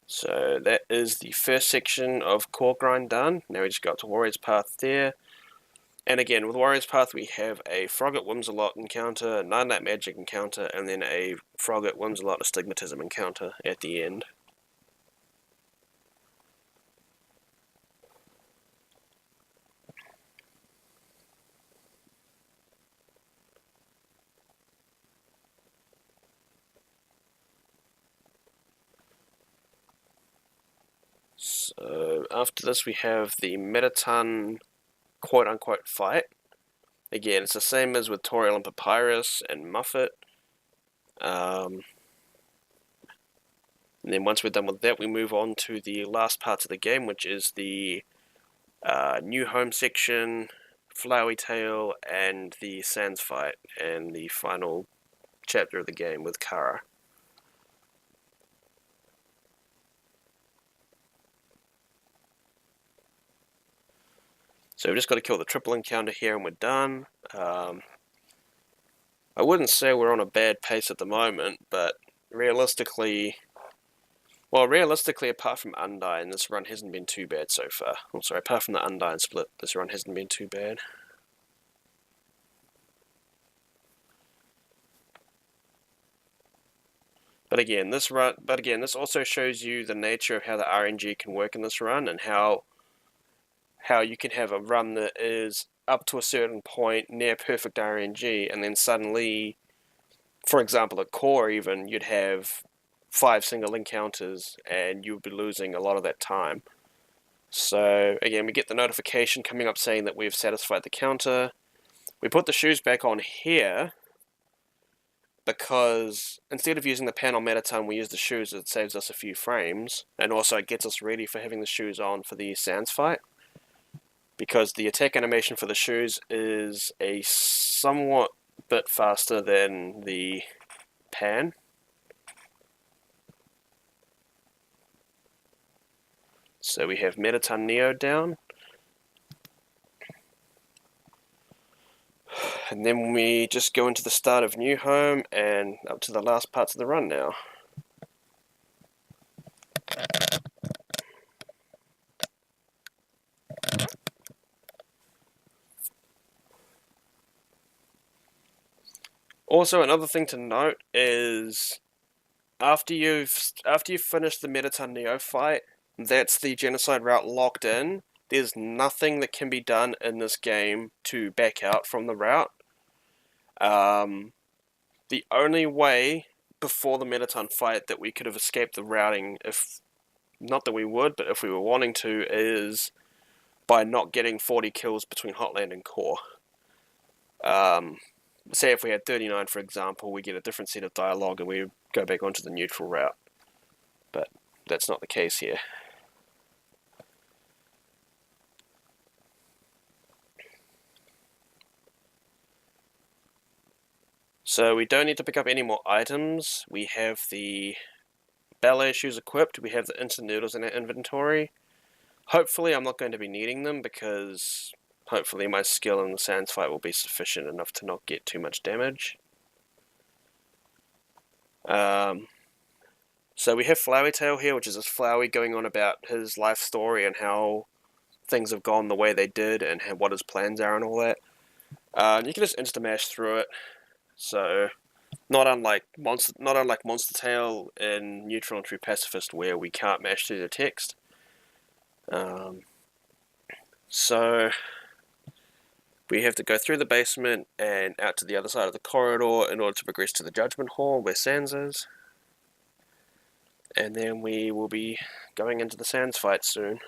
So that is the first section of Core Grind done. Now we just got to Warrior's Path there. And again, with Warrior's Path we have a Frogget Whimsalot encounter, 9-Night Magic encounter, and then a Frogget Whimsalot Astigmatism encounter at the end. So after this we have the Metaton quote-unquote fight. Again, it's the same as with Toriel and Papyrus and Muffet. And then once we're done with that, we move on to the last parts of the game, which is the New Home section, Flowey Tale, and the Sands fight, and the final chapter of the game with Kara. So we've just got to kill the triple encounter here and we're done. I wouldn't say we're on a bad pace at the moment, but realistically, apart from Undyne, this run hasn't been too bad so far. Oh, sorry, apart from the Undyne split, this run hasn't been too bad. But again, this also shows you the nature of how the RNG can work in this run, and how you can have a run that is up to a certain point near perfect RNG, and then suddenly, for example, at core even, you'd have 5 single encounters and you'd be losing a lot of that time. So again, we get the notification coming up saying that we've satisfied the counter. We put the shoes back on here because instead of using the panel Metaton, we use the shoes. It saves us a few frames, and also it gets us ready for having the shoes on for the Sands fight, because the attack animation for the shoes is a somewhat bit faster than the pan. So we have Metaton Neo down. And then we just go into the start of New Home and up to the last parts of the run now. Also, another thing to note is after you've finished the Metaton Neo fight, That's the genocide route locked in. There's nothing that can be done in this game to back out from the route. The only way before the Mettaton fight that we could have escaped the routing, if not that we would, but if we were wanting to, is by not getting 40 kills between Hotland and Core. Say if we had 39, for example, we get a different set of dialogue and we go back onto the neutral route. But that's not the case here. So we don't need to pick up any more items. We have the ballet shoes equipped. We have the instant noodles in our inventory. Hopefully I'm not going to be needing them because hopefully my skill in the Sands fight will be sufficient enough to not get too much damage. So we have Flowey Tail here, which is this Flowey going on about his life story and how things have gone the way they did and what his plans are and all that. You can just insta-mash through it. So not unlike Monster Tail in Neutral and True Pacifist, where we can't mash through the text. So we have to go through the basement and out to the other side of the corridor in order to progress to the Judgment Hall where Sans is. And then we will be going into the Sans fight soon.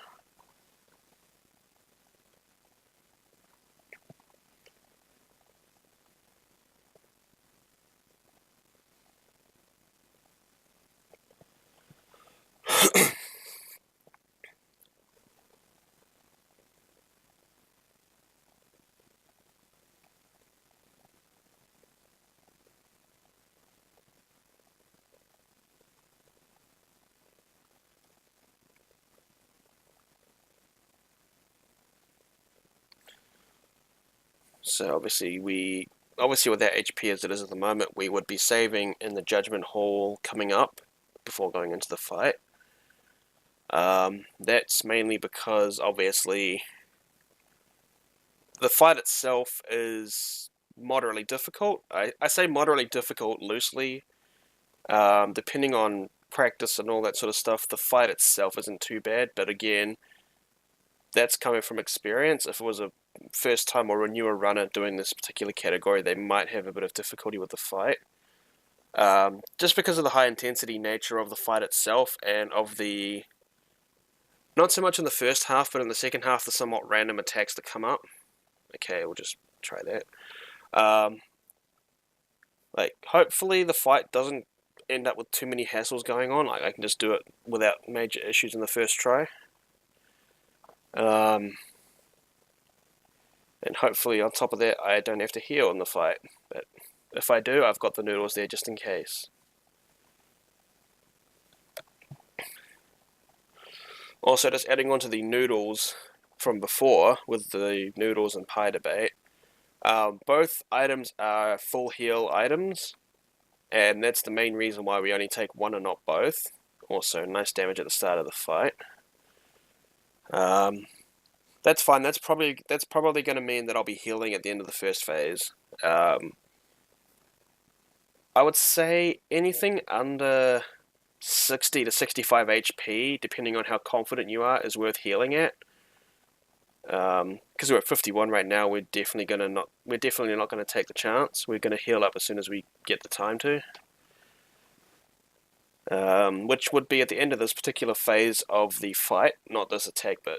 So obviously with our HP as it is at the moment, we would be saving in the Judgment Hall coming up before going into the fight. That's mainly because obviously the fight itself is moderately difficult. I say moderately difficult loosely. Depending on practice and all that sort of stuff, the fight itself isn't too bad, but again, that's coming from experience. If it was a first time or a newer runner doing this particular category, they might have a bit of difficulty with the fight. Just because of the high intensity nature of the fight itself and of the, not so much in the first half, but in the second half, the somewhat random attacks that come up. Okay, we'll just try that. Hopefully the fight doesn't end up with too many hassles going on. I can just do it without major issues in the first try. And hopefully on top of that, I don't have to heal in the fight. But if I do, I've got the noodles there just in case. Also, just adding on to the noodles from before, with the noodles and pie debate, both items are full heal items, and that's the main reason why we only take one and not both. Also, nice damage at the start of the fight. That's fine. That's probably going to mean that I'll be healing at the end of the first phase. I would say anything under 60 to 65 HP, depending on how confident you are, is worth healing at. Because we're at 51 right now, we're definitely not going to take the chance. We're going to heal up as soon as we get the time to. Which would be at the end of this particular phase of the fight, not this attack, but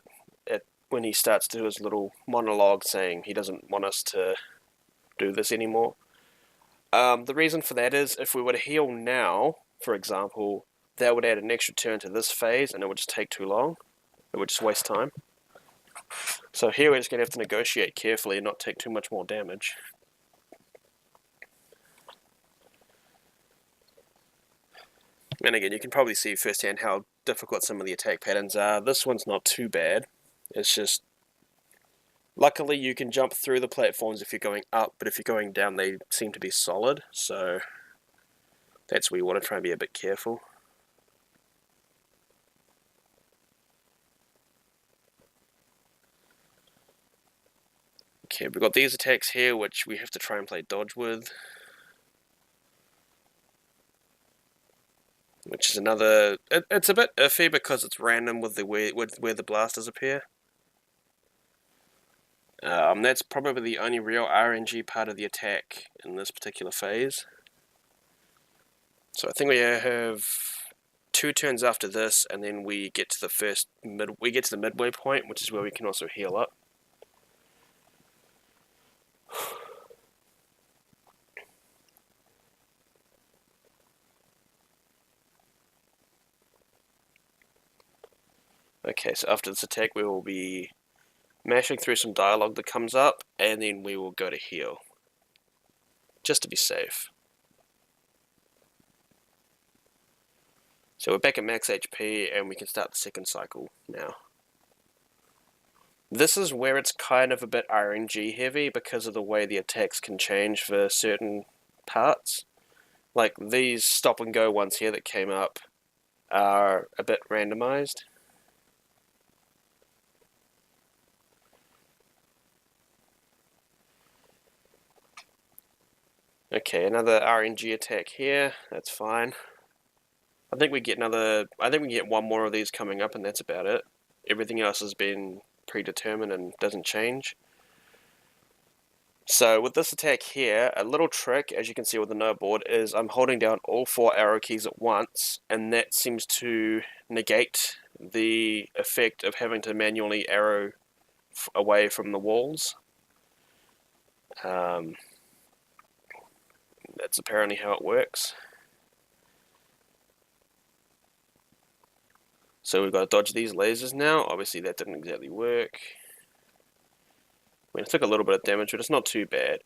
when he starts to do his little monologue saying he doesn't want us to do this anymore. The reason for that is, if we were to heal now, for example, that would add an extra turn to this phase, and it would just take too long. It would just waste time. So here we're just going to have to negotiate carefully and not take too much more damage. And again, you can probably see firsthand how difficult some of the attack patterns are. This one's not too bad. It's just, luckily you can jump through the platforms if you're going up, but if you're going down they seem to be solid, so that's where you want to try and be a bit careful. Okay, we've got these attacks here which we have to try and play dodge with. which is another. It's a bit iffy because it's random with where the blasters appear. That's probably the only real RNG part of the attack in this particular phase. So I think we have 2 turns after this, and then we get to the midway point, which is where we can also heal up. Okay, so after this attack, we will be mashing through some dialogue that comes up, and then we will go to heal, just to be safe. So we're back at max HP, and we can start the second cycle now. This is where it's kind of a bit RNG heavy because of the way the attacks can change for certain parts. Like these stop and go ones here that came up are a bit randomized. Okay, another RNG attack here. That's fine. I think we get one more of these coming up, and that's about it. Everything else has been predetermined and doesn't change. So with this attack here, a little trick, as you can see with the no board, is I'm holding down all 4 arrow keys at once, and that seems to negate the effect of having to manually arrow away from the walls. That's apparently how it works. So we've got to dodge these lasers now. Obviously that didn't exactly work. I mean, it took a little bit of damage, but it's not too bad.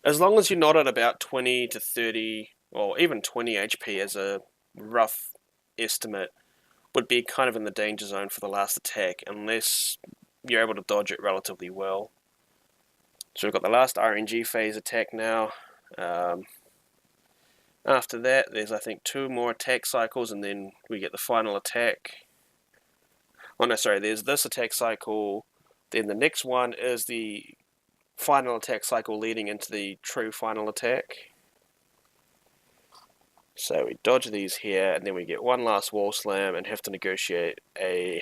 As long as you're not at about 20 to 30, or even 20 HP as a rough estimate, would be kind of in the danger zone for the last attack, unless you're able to dodge it relatively well. So we've got the last RNG phase attack now. After that, there's I think 2 more attack cycles, and then we get the final attack. Oh no, sorry, there's this attack cycle, then the next one is the final attack cycle leading into the true final attack. So we dodge these here, and then we get one last wall slam and have to negotiate a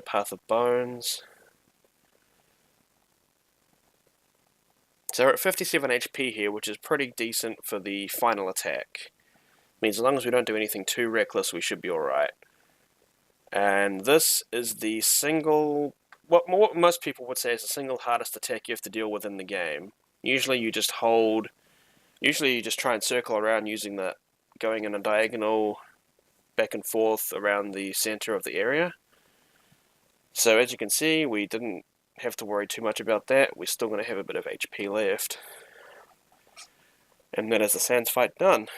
path of bones. So we're at 57 HP here, which is pretty decent for the final attack. Means as long as we don't do anything too reckless, we should be alright. And this is the single, what most people would say is the single hardest attack you have to deal with in the game. Usually you just try and circle around using going in a diagonal back and forth around the center of the area. So as you can see, we didn't have to worry too much about that. We're still going to have a bit of HP left. And that is the Sans fight done.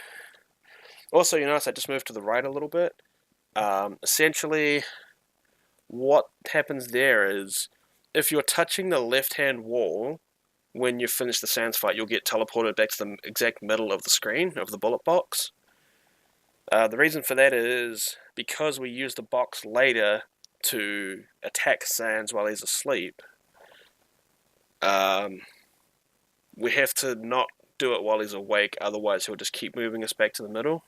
Also, you notice I just moved to the right a little bit. Essentially, what happens there is, if you're touching the left-hand wall, when you finish the Sans fight, you'll get teleported back to the exact middle of the screen, of the bullet box. The reason for that is because we use the box later to attack Sans while he's asleep. We have to not do it while he's awake, otherwise he'll just keep moving us back to the middle.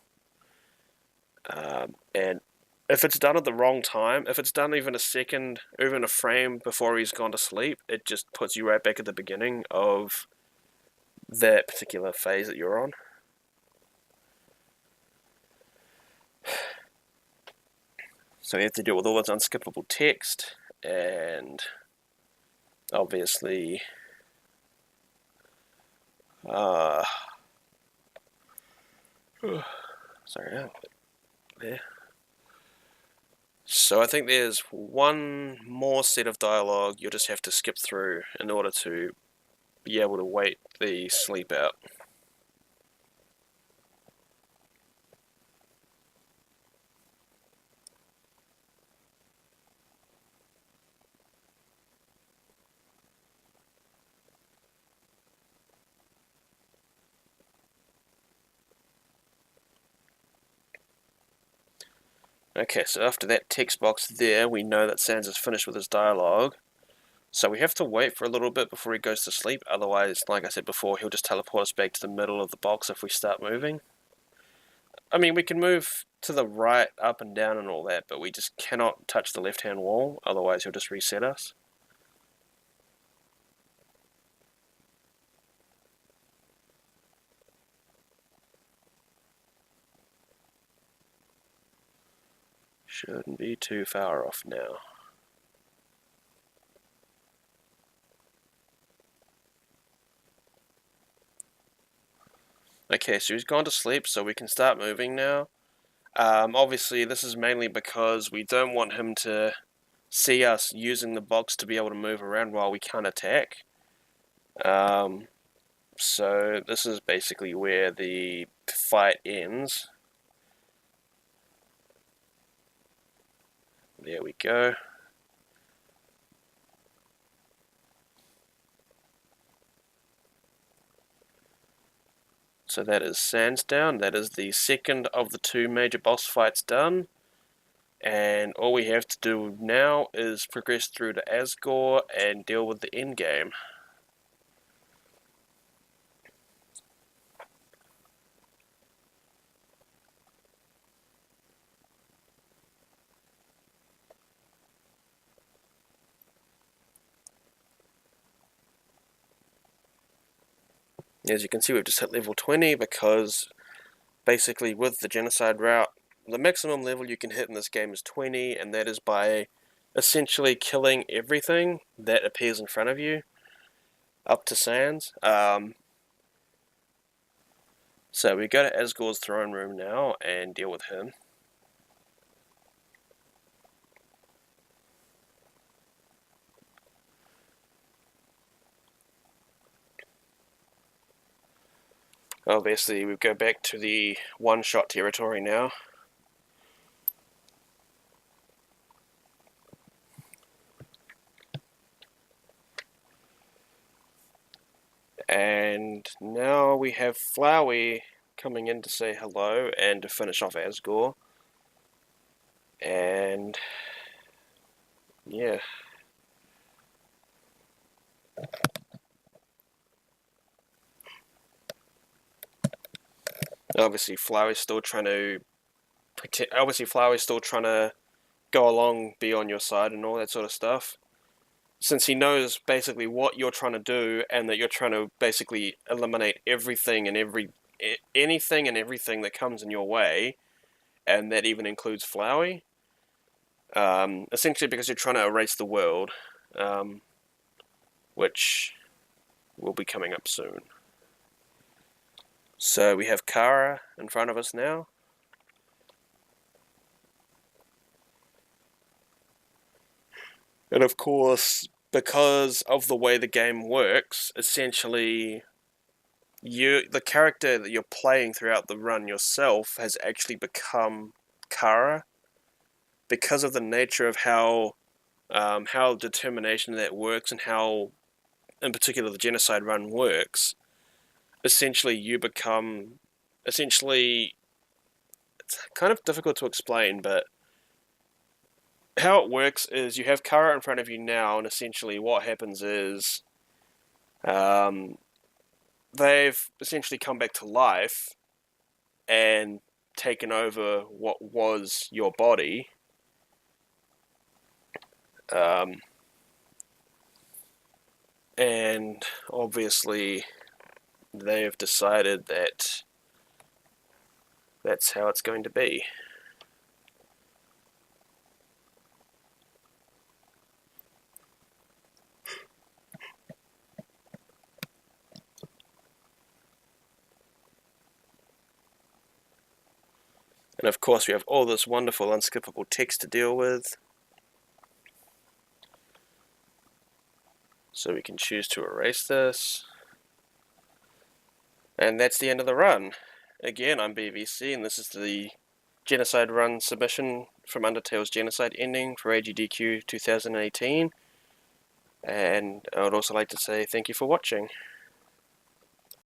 And if it's done at the wrong time, if it's done even a second, or even a frame before he's gone to sleep, it just puts you right back at the beginning of that particular phase that you're on. So you have to deal with all this unskippable text, and obviously sorry, there. So I think there's one more set of dialogue you'll just have to skip through in order to be able to wait the sleep out. Okay, so after that text box there, we know that Sans is finished with his dialogue. So we have to wait for a little bit before he goes to sleep, otherwise, like I said before, he'll just teleport us back to the middle of the box if we start moving. I mean, we can move to the right, up and down and all that, but we just cannot touch the left-hand wall, otherwise he'll just reset us. Shouldn't be too far off now. Okay, so he's gone to sleep, so we can start moving now. Obviously, this is mainly because we don't want him to see us using the box to be able to move around while we can't attack. So this is basically where the fight ends. There we go. So that is Sandsdown. That is the second of the two major boss fights done. And all we have to do now is progress through to Asgore and deal with the endgame. As you can see, we've just hit level 20 because basically with the genocide route, the maximum level you can hit in this game is 20, and that is by essentially killing everything that appears in front of you, up to Sans. So we go to Asgore's throne room now and deal with him. Obviously, we go back to the one-shot territory now. And now we have Flowey coming in to say hello and to finish off Asgore. And yeah. Obviously, Flowey's still trying to go along, be on your side, and all that sort of stuff. Since he knows basically what you're trying to do, and that you're trying to basically eliminate everything and anything and everything that comes in your way, and that even includes Flowey. Essentially, because you're trying to erase the world, which will be coming up soon. So we have Kara in front of us now. And of course, because of the way the game works, essentially, the character that you're playing throughout the run yourself has actually become Kara, because of the nature of how determination that works, and how, in particular, the genocide run works. Essentially, it's kind of difficult to explain, but how it works is you have Kara in front of you now, and essentially what happens is they've essentially come back to life and taken over what was your body. And obviously they've decided that that's how it's going to be. And of course we have all this wonderful unskippable text to deal with. So we can choose to erase this. And that's the end of the run. Again, I'm BVC, and this is the Genocide Run submission from Undertale's Genocide Ending for AGDQ 2018. And I would also like to say thank you for watching.